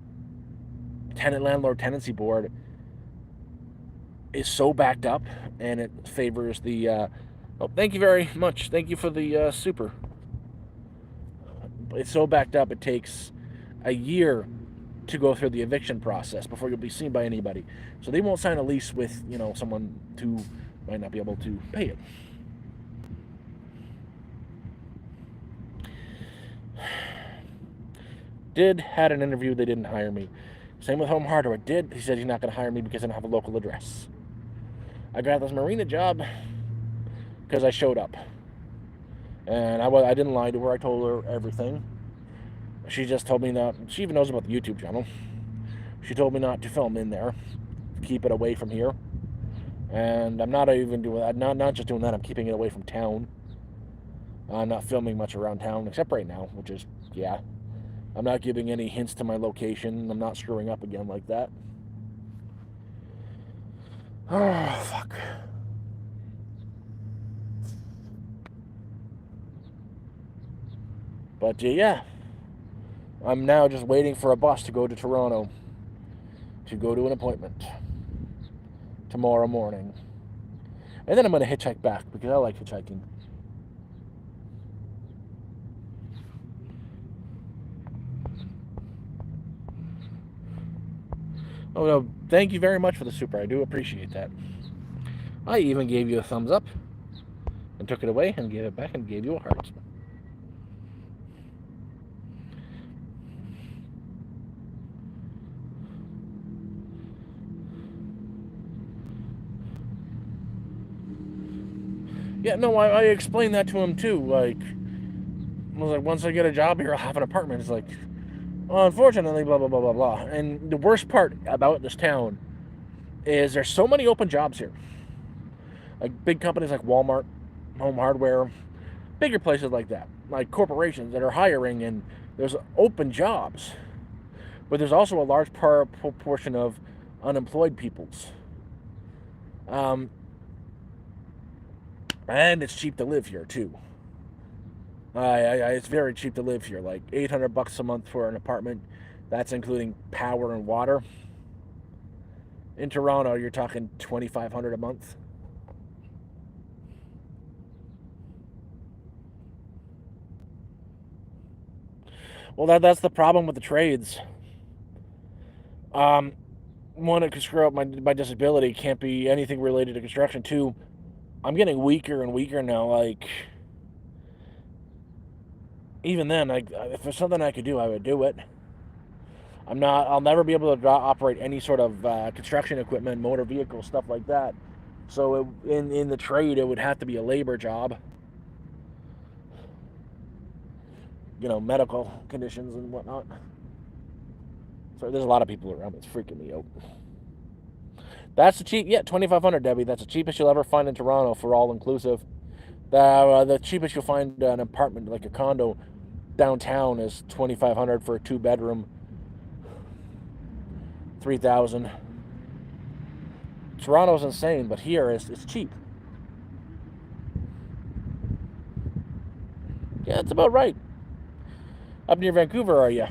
tenant landlord tenancy board is so backed up, and it favors the. Oh, thank you very much. Thank you for the super. It's so backed up. It takes a year to go through the eviction process before you'll be seen by anybody. So they won't sign a lease with, someone who might not be able to pay it. Had an interview, they didn't hire me. Same with Home Hardware. He said he's not going to hire me because I don't have a local address. I got this marina job because I showed up. And I didn't lie to her. I told her everything. She just told me not. She even knows about the YouTube channel. She told me not to film in there, keep it away from here. And I'm not even doing that. Not just doing that. I'm keeping it away from town. I'm not filming much around town except right now, which is I'm not giving any hints to my location. I'm not screwing up again like that. Oh fuck. But I'm now just waiting for a bus to go to Toronto to go to an appointment tomorrow morning. And then I'm going to hitchhike back because I like hitchhiking. Oh, no, thank you very much for the super. I do appreciate that. I even gave you a thumbs up and took it away and gave it back and gave you a heart. Yeah, no, I explained that to him too. I was like, once I get a job here, I'll have an apartment. It's like, well, unfortunately, blah, blah, blah, blah, blah. And the worst part about this town is there's so many open jobs here. Like big companies like Walmart, Home Hardware, bigger places like that. Like corporations that are hiring, and there's open jobs. But there's also a large proportion of unemployed peoples. And it's cheap to live here too. It's very cheap to live here. Like $800 a month for an apartment. That's including power and water. In Toronto, you're talking $2,500 a month. Well, that's the problem with the trades. One, it could screw up my disability. Can't be anything related to construction. Two, I'm getting weaker and weaker now. Like, even then, if there's something I could do, I would do it. I'll never be able to operate any sort of construction equipment, motor vehicle, stuff like that. So in the trade, it would have to be a labor job. Medical conditions and whatnot. So there's a lot of people around. It's freaking me out. That's the cheap. Yeah, 2,500, Debbie. That's the cheapest you'll ever find in Toronto for all inclusive. The cheapest you'll find an apartment, like a condo, downtown is 2,500 for a 2-bedroom. 3,000. Toronto's insane, but here it's cheap. Yeah, that's about right. Up near Vancouver, are you?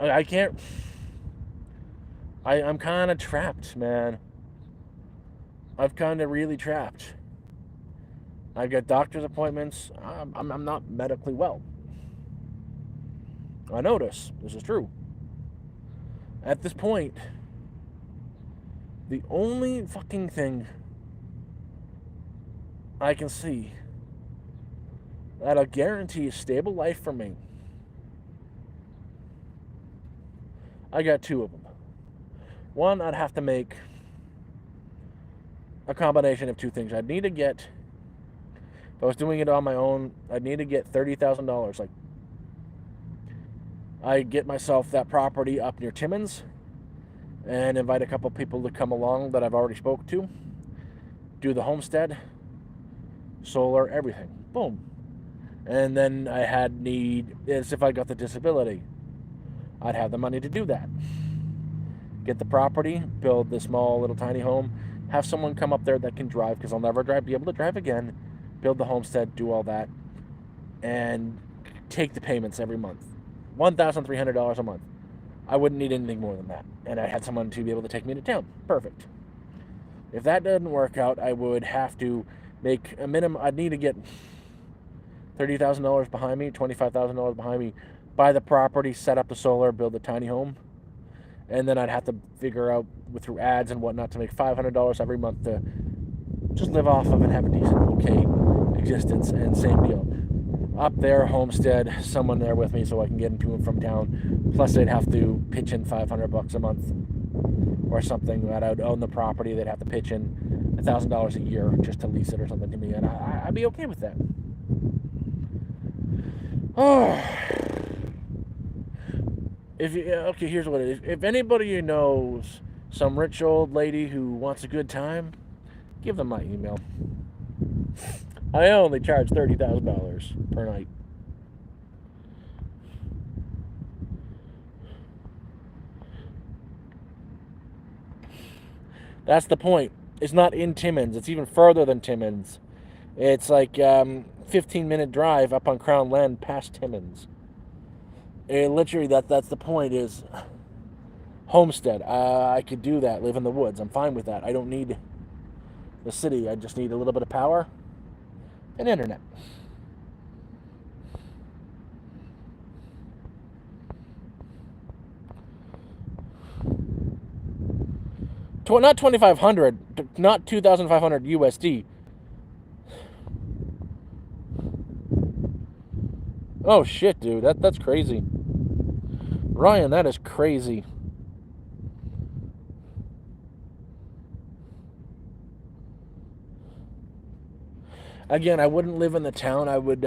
I can't. I'm kind of trapped, man. I've kind of really trapped. I've got doctor's appointments. I'm not medically well. I know this. This is true. At this point, the only fucking thing I can see that'll guarantee a stable life for me, I got two of them. One, I'd have to make a combination of two things. I'd need to get If I was doing it on my own, I'd need to get $30,000. Like, I get myself that property up near Timmins and invite a couple people to come along that I've already spoke to. Do the homestead, solar, everything. Boom. And then I had need, as if I got the disability, I'd have the money to do that. Get the property, build the small little tiny home, have someone come up there that can drive, because I'll never be able to drive again, build the homestead, do all that, and take the payments every month. $1,300 a month. I wouldn't need anything more than that. And I had someone to be able to take me to town. Perfect. If that doesn't work out, I would have to make a minimum. I'd need to get $30,000 behind me, $25,000 behind me, buy the property, set up the solar, build a tiny home. And then I'd have to figure out through ads and whatnot to make $500 every month to just live off of and have a decent, okay existence. And same deal. Up there, homestead, someone there with me so I can get into and from town. Plus, they'd have to pitch in $500 a month or something. That I'd own the property. They'd have to pitch in $1,000 a year just to lease it or something to me, and I'd be okay with that. Oh. Okay, here's what it is. If anybody knows some rich old lady who wants a good time, give them my email. I only charge $30,000 per night. That's the point. It's not in Timmins. It's even further than Timmins. It's like 15-minute drive up on Crown Land past Timmins. Literally, that's the point. Is Homestead. I could do that. Live in the woods. I'm fine with that. I don't need the city. I just need a little bit of power and internet. Not 2,500, not 2,500 USD. Oh shit, dude, that's crazy. Ryan, that is crazy. Again, I wouldn't live in the town. I would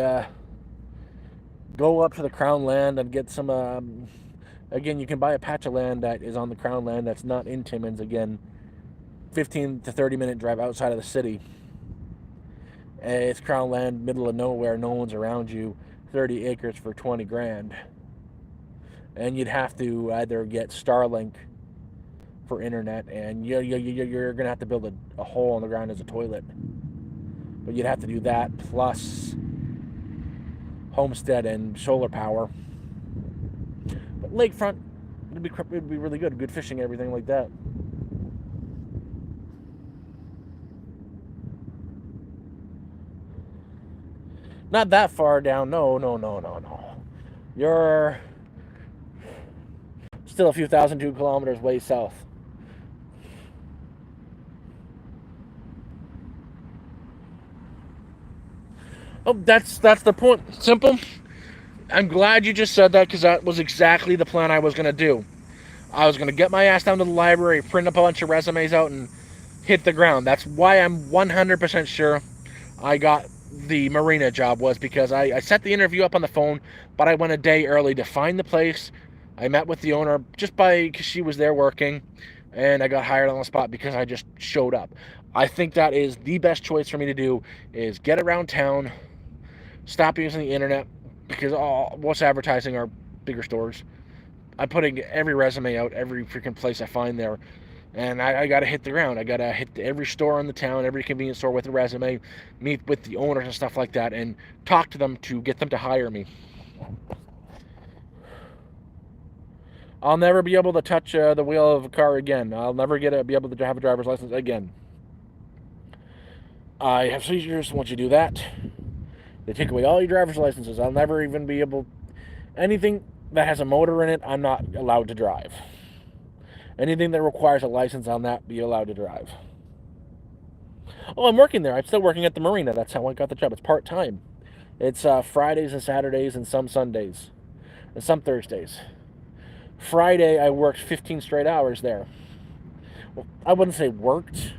go up to the Crown Land and get some. Again, you can buy a patch of land that is on the Crown Land that's not in Timmins. Again, 15 to 30-minute drive outside of the city. It's Crown Land, middle of nowhere. No one's around you. 30 acres for 20 grand. And you'd have to either get Starlink for internet, and you're going to have to build a hole in the ground as a toilet. But you'd have to do that, plus homestead and solar power. But lakefront, it'd be really good. Good fishing, everything like that. Not that far down. No. You're still a few 1,002 kilometers way south. Oh, that's the point. Simple. I'm glad you just said that, because that was exactly the plan I was going to do. I was going to get my ass down to the library, print a bunch of resumes out, and hit the ground. That's why I'm 100% sure I got the marina job, was because I set the interview up on the phone, but I went a day early to find the place. I met with the owner just because she was there working, and I got hired on the spot because I just showed up. I think that is the best choice for me to do, is get around town, stop using the internet, because what's advertising are bigger stores. I'm putting every resume out, every freaking place I find there, and I got to hit the ground. I got to hit every store in the town, every convenience store with a resume, meet with the owners and stuff like that, and talk to them to get them to hire me. I'll never be able to touch the wheel of a car again. I'll never be able to have a driver's license again. I have seizures once you do that. They take away all your driver's licenses. I'll never even be able... Anything that has a motor in it, I'm not allowed to drive. Anything that requires a license, I'll not be allowed to drive. Oh, I'm working there. I'm still working at the marina. That's how I got the job. It's part-time. It's Fridays and Saturdays and some Sundays. And some Thursdays. Friday, I worked 15 straight hours there. Well, I wouldn't say worked.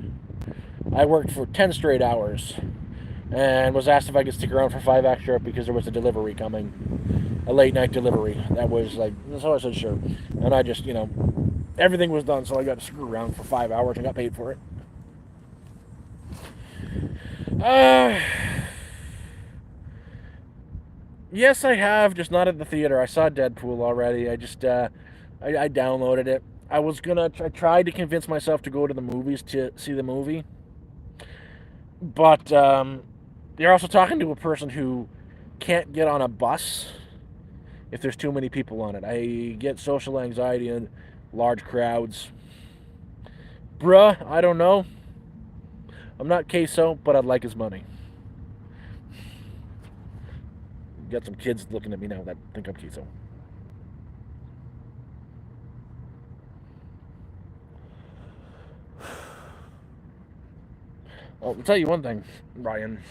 I worked for 10 straight hours. and was asked if I could stick around for 5 extra because there was a delivery coming, a late night delivery. That was like, so I said sure, and I just, everything was done, so I got to screw around for 5 hours and got paid for it. Uh, yes, I have, just not at the theater. I saw Deadpool already. I downloaded it. I tried to convince myself to go to the movies to see the movie, but you're also talking to a person who can't get on a bus if there's too many people on it. I get social anxiety in large crowds. Bruh, I don't know. I'm not queso, but I'd like his money. Got some kids looking at me now that think I'm queso. I'll tell you one thing, Ryan.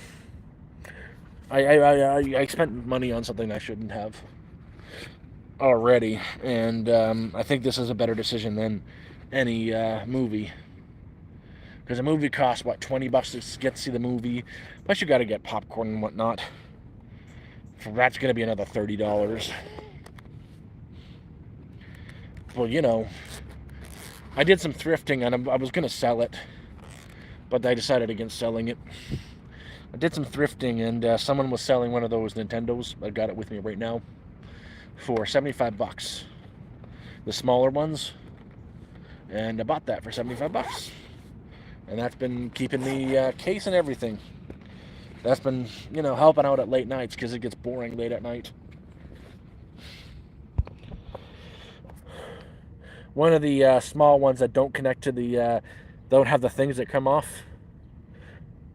I spent money on something I shouldn't have already, and I think this is a better decision than any movie. Because a movie costs, what, $20 to get to see the movie? Plus, you got to get popcorn and whatnot. That's going to be another $30. Well, I did some thrifting and I was going to sell it, but I decided against selling it. I did some thrifting and someone was selling one of those Nintendos. I got it with me right now for $75. The smaller ones. And I bought that for $75. And that's been keeping me case and everything. That's been, helping out at late nights because it gets boring late at night. One of the small ones that don't connect to the, don't have the things that come off.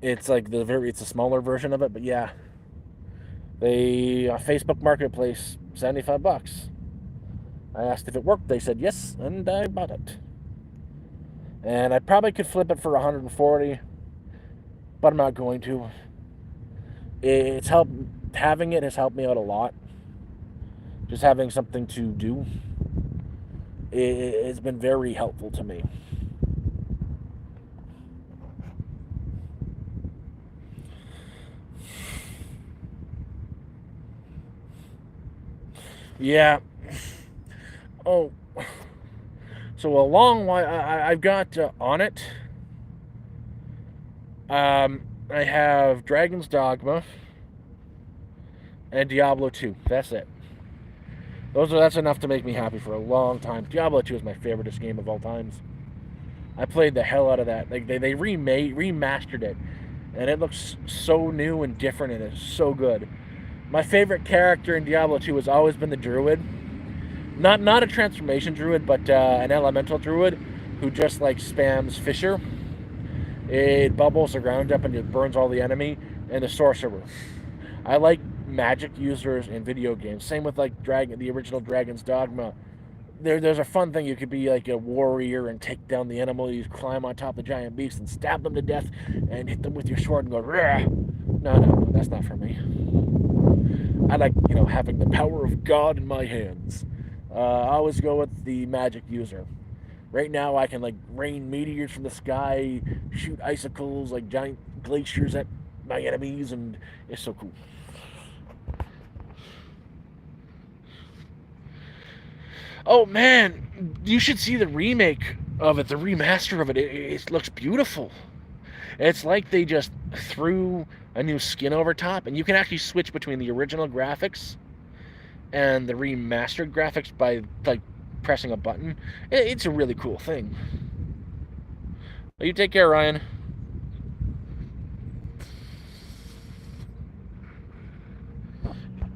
It's like it's a smaller version of it, but yeah. Facebook Marketplace, $75. I asked if it worked. They said yes, and I bought it. And I probably could flip it for 140, but I'm not going to. Having it has helped me out a lot. Just having something to do. It's been very helpful to me. Yeah. Oh. So a long while I've got on it. I have Dragon's Dogma and Diablo 2. That's it. That's enough to make me happy for a long time. Diablo 2 is my favoriteest game of all times. I played the hell out of that. Like they remastered it, and it looks so new and different, and it's so good. My favorite character in Diablo 2 has always been the druid. Not a transformation druid, but an elemental druid who just like spams Fisher. It bubbles the ground up and it burns all the enemy, and the sorcerer. I like magic users in video games. Same with like the original Dragon's Dogma. There's a fun thing. You could be like a warrior and take down the enemy. You climb on top of the giant beast and stab them to death and hit them with your sword and go, Rah! No, that's not for me. I like, having the power of God in my hands. I always go with the magic user. Right now, I can like rain meteors from the sky, shoot icicles like giant glaciers at my enemies, and it's so cool. Oh man, you should see the remake of it, the remaster of it. It looks beautiful. It's like they just threw a new skin over top, and you can actually switch between the original graphics and the remastered graphics by like pressing a button. It's a really cool thing. Well, you take care, Ryan.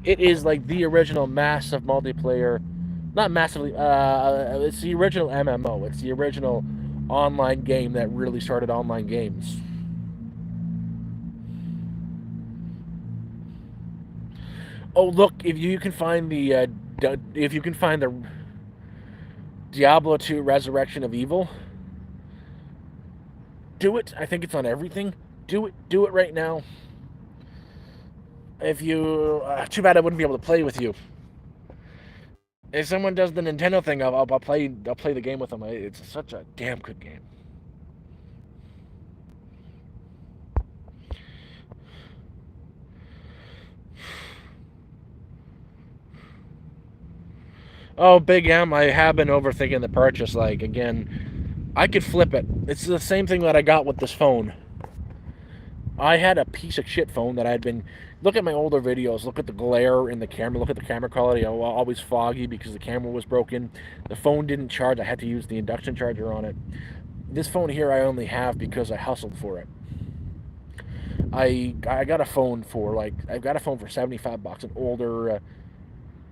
It is like the original massive multiplayer. Not massively. It's the original MMO. It's the original online game that really started online games. Oh, look! If you can find the Diablo 2 Resurrection of Evil, do it. I think it's on everything. Do it right now. If you, too bad I wouldn't be able to play with you. If someone does the Nintendo thing, I'll play the game with them. It's such a damn good game. Oh, Big M, I have been overthinking the purchase. Like, again, I could flip it. It's the same thing that I got with this phone. I had a piece of shit phone that I had been. Look at my older videos. Look at the glare in the camera. Look at the camera quality. Always foggy because the camera was broken. The phone didn't charge. I had to use the induction charger on it. This phone here I only have because I hustled for it. I got a phone for like I got a phone for $75, an older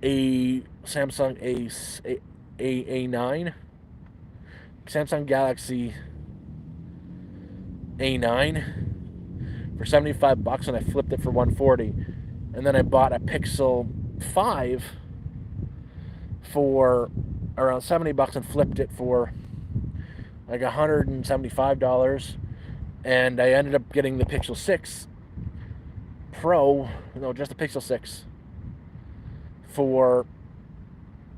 a Samsung A9, Samsung Galaxy A9 for $75, and I flipped it for 140, and then I bought a Pixel 5 for around $70 and flipped it for like $175, and I ended up getting the Pixel 6 Pro, no, just the Pixel 6 for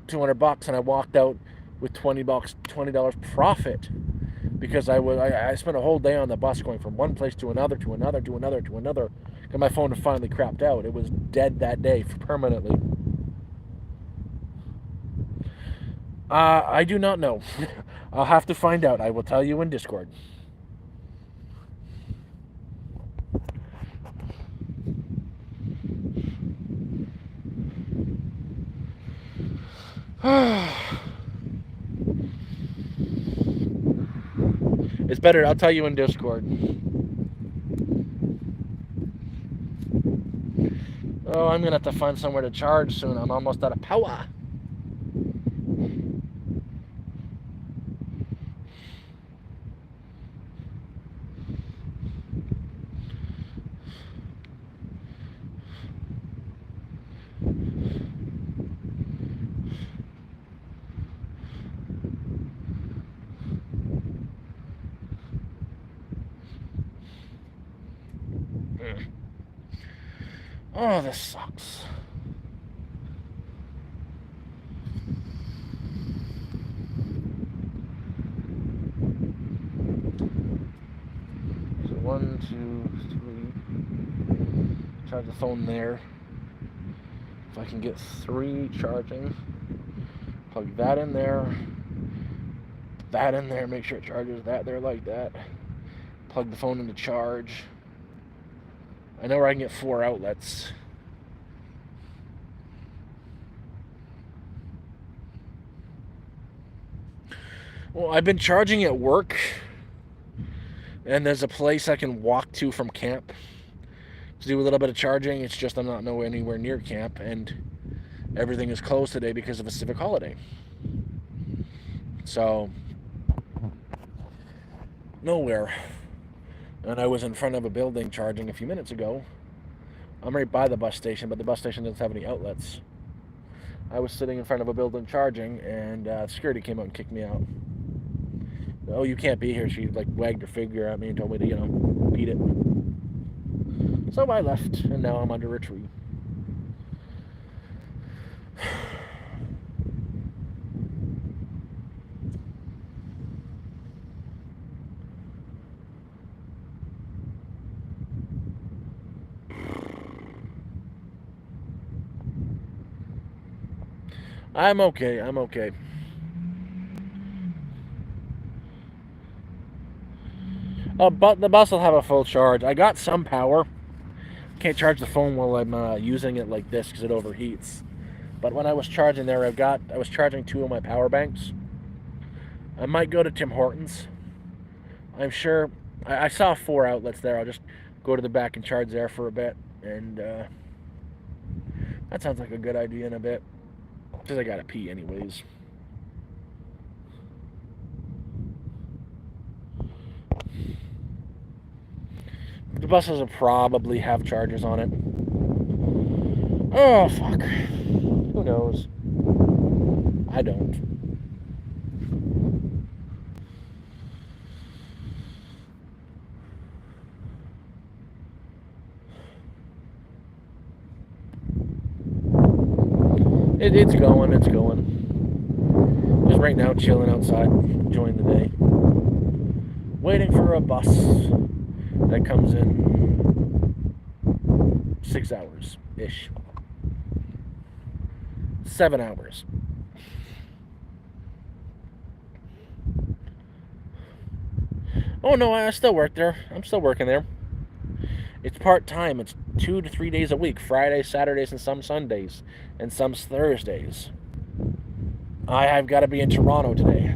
$200, and I walked out with $20 profit because I spent a whole day on the bus going from one place to another to another to another to another, and my phone had finally crapped out. It was dead that day permanently. I do not know. I'll have to find out. I will tell you in Discord. It's better. I'll tell you in Discord. Oh, I'm gonna have to find somewhere to charge soon. I'm almost out of power. Oh, this sucks. So 1, 2, 3. Charge the phone there. If I can get 3 charging, plug that in there, make sure it charges that there like that. Plug the phone into charge. I know where I can get 4 outlets. Well, I've been charging at work, and there's a place I can walk to from camp to do a little bit of charging. It's just I'm not anywhere near camp, and everything is closed today because of a civic holiday. So, nowhere. And I was in front of a building charging a few minutes ago. I'm right by the bus station, but the bus station doesn't have any outlets. I was sitting in front of a building charging, and security came out and kicked me out. Oh, you can't be here. She like wagged her finger at me and told me to, beat it. So I left, and now I'm under a tree. I'm okay. But the bus will have a full charge. I got some power. Can't charge the phone while I'm using it like this because it overheats. But when I was charging there, I was charging 2 of my power banks. I might go to Tim Hortons. I'm sure I saw 4 outlets there. I'll just go to the back and charge there for a bit, and that sounds like a good idea in a bit. Because I gotta pee anyways. The buses will probably have chargers on it. Oh, fuck. Who knows? I don't. It's going. Just right now chilling outside, enjoying the day. Waiting for a bus that comes in 6 hours-ish. 7 hours. Oh no, I still work there. I'm still working there. It's part-time. It's 2 to 3 days a week. Fridays, Saturdays, and some Sundays. And some Thursdays. I've got to be in Toronto today.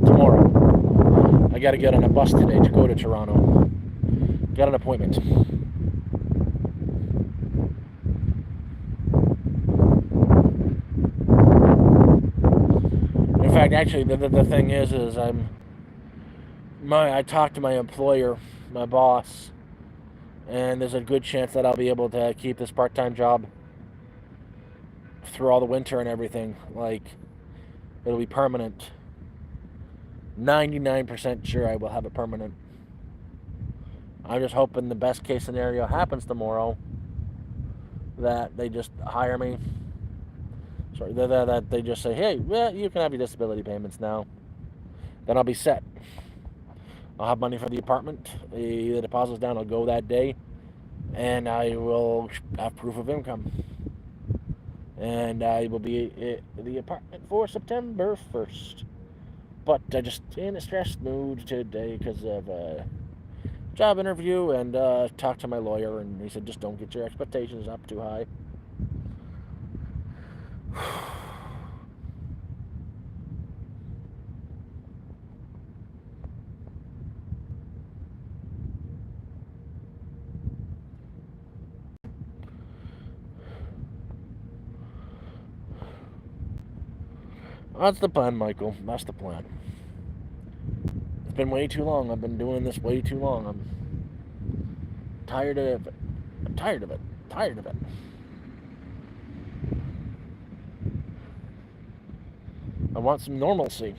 Tomorrow. I got to get on a bus today to go to Toronto. Got an appointment. In fact, actually, the thing is I talked to my employer, my boss, and there's a good chance that I'll be able to keep this part-time job through all the winter and everything. Like, it'll be permanent. 99% sure I will have it permanent. I'm just hoping the best case scenario happens tomorrow, that they just hire me. Sorry, that they just say, hey, well, you can have your disability payments now. Then I'll be set. I'll have money for the apartment. The deposit's down. I'll go that day, and I will have proof of income. And I will be in the apartment for September 1st. But I just in a stressed mood today because of a job interview, and talked to my lawyer, and he said just don't get your expectations up too high. That's the plan, Michael. That's the plan. It's been way too long. I've been doing this way too long. I'm tired of it. I'm tired of it. Tired of it. I want some normalcy.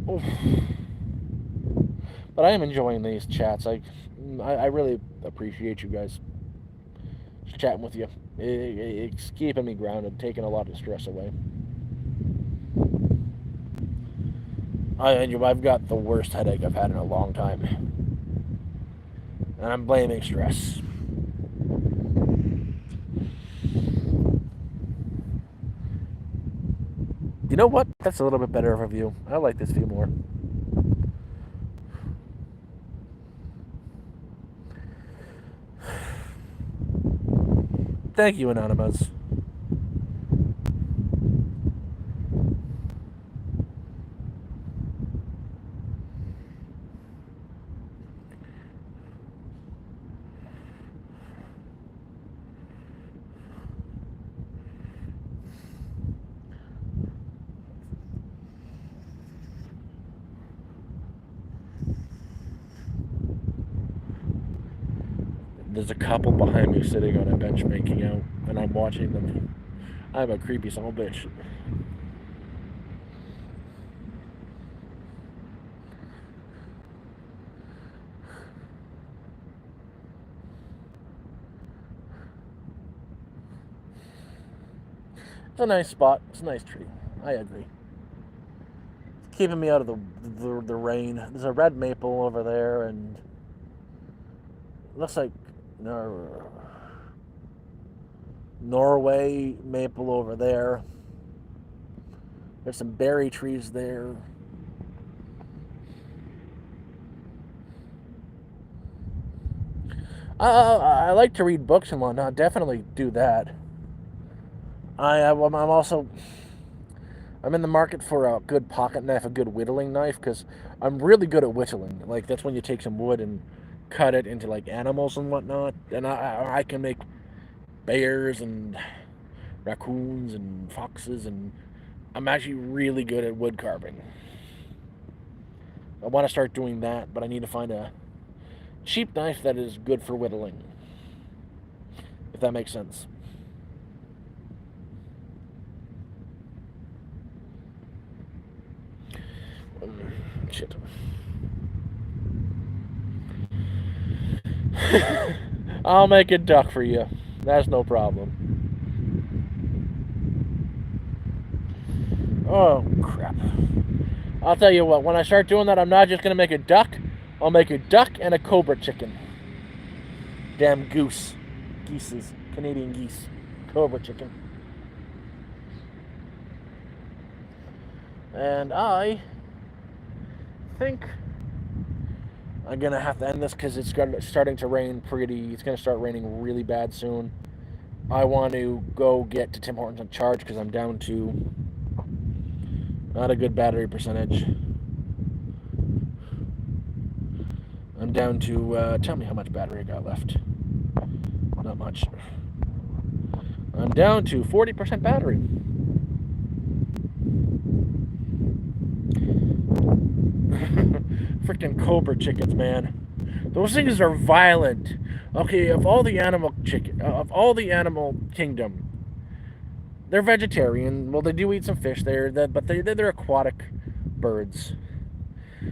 Oof. But I am enjoying these chats. I really appreciate you guys just chatting with you. It's keeping me grounded, taking a lot of stress away. I've got the worst headache I've had in a long time, and I'm blaming stress. You know what? That's a little bit better of a view. I like this view more. Thank you, Anonymous. There's a couple behind me sitting on a bench making out, and I'm watching them. I'm a creepy son of a bitch. It's a nice spot. It's a nice tree. I agree. It's keeping me out of the rain. There's a red maple over there, and it looks like Norway maple over there. There's some berry trees there. I like to read books and whatnot. Definitely do that. I'm in the market for a good pocket knife, a good whittling knife, because I'm really good at whittling. Like, that's when you take some wood and cut it into like animals and whatnot, and I can make bears and raccoons and foxes, and I'm actually really good at wood carving. I want to start doing that, but I need to find a cheap knife that is good for whittling, if that makes sense. Shit. I'll make a duck for you. That's no problem. Oh, crap. I'll tell you what, when I start doing that, I'm not just going to make a duck. I'll make a duck and a cobra chicken. Damn goose. Geeses. Canadian geese. Cobra chicken. And I think I'm going to have to end this because it's starting to rain it's going to start raining really bad soon. I want to go get to Tim Hortons and charge because I'm down to not a good battery percentage. I'm down to, tell me how much battery I got left. Not much. I'm down to 40% battery. Freaking cobra chickens, man. Those things are violent. Okay, of all the animal kingdom, they're vegetarian. Well, they do eat some fish there, but they're aquatic birds.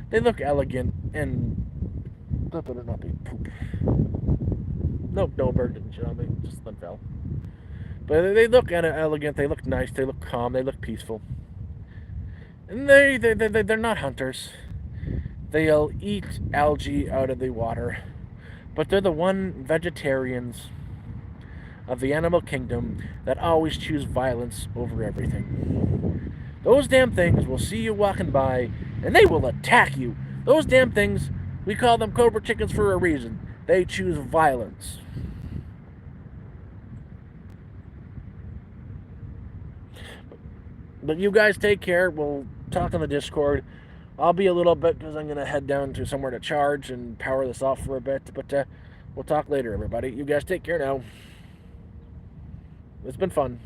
They look elegant and that better not be poop. Nope, no bird didn't shit on me. Just one fell. But they look elegant. They look nice. They look calm. They look peaceful. And they're not hunters. They'll eat algae out of the water. But they're the one vegetarians of the animal kingdom that always choose violence over everything. Those damn things will see you walking by and they will attack you. Those damn things, we call them cobra chickens for a reason. They choose violence. But you guys take care. We'll talk on the Discord. I'll be a little bit because I'm going to head down to somewhere to charge and power this off for a bit. But we'll talk later, everybody. You guys take care now. It's been fun.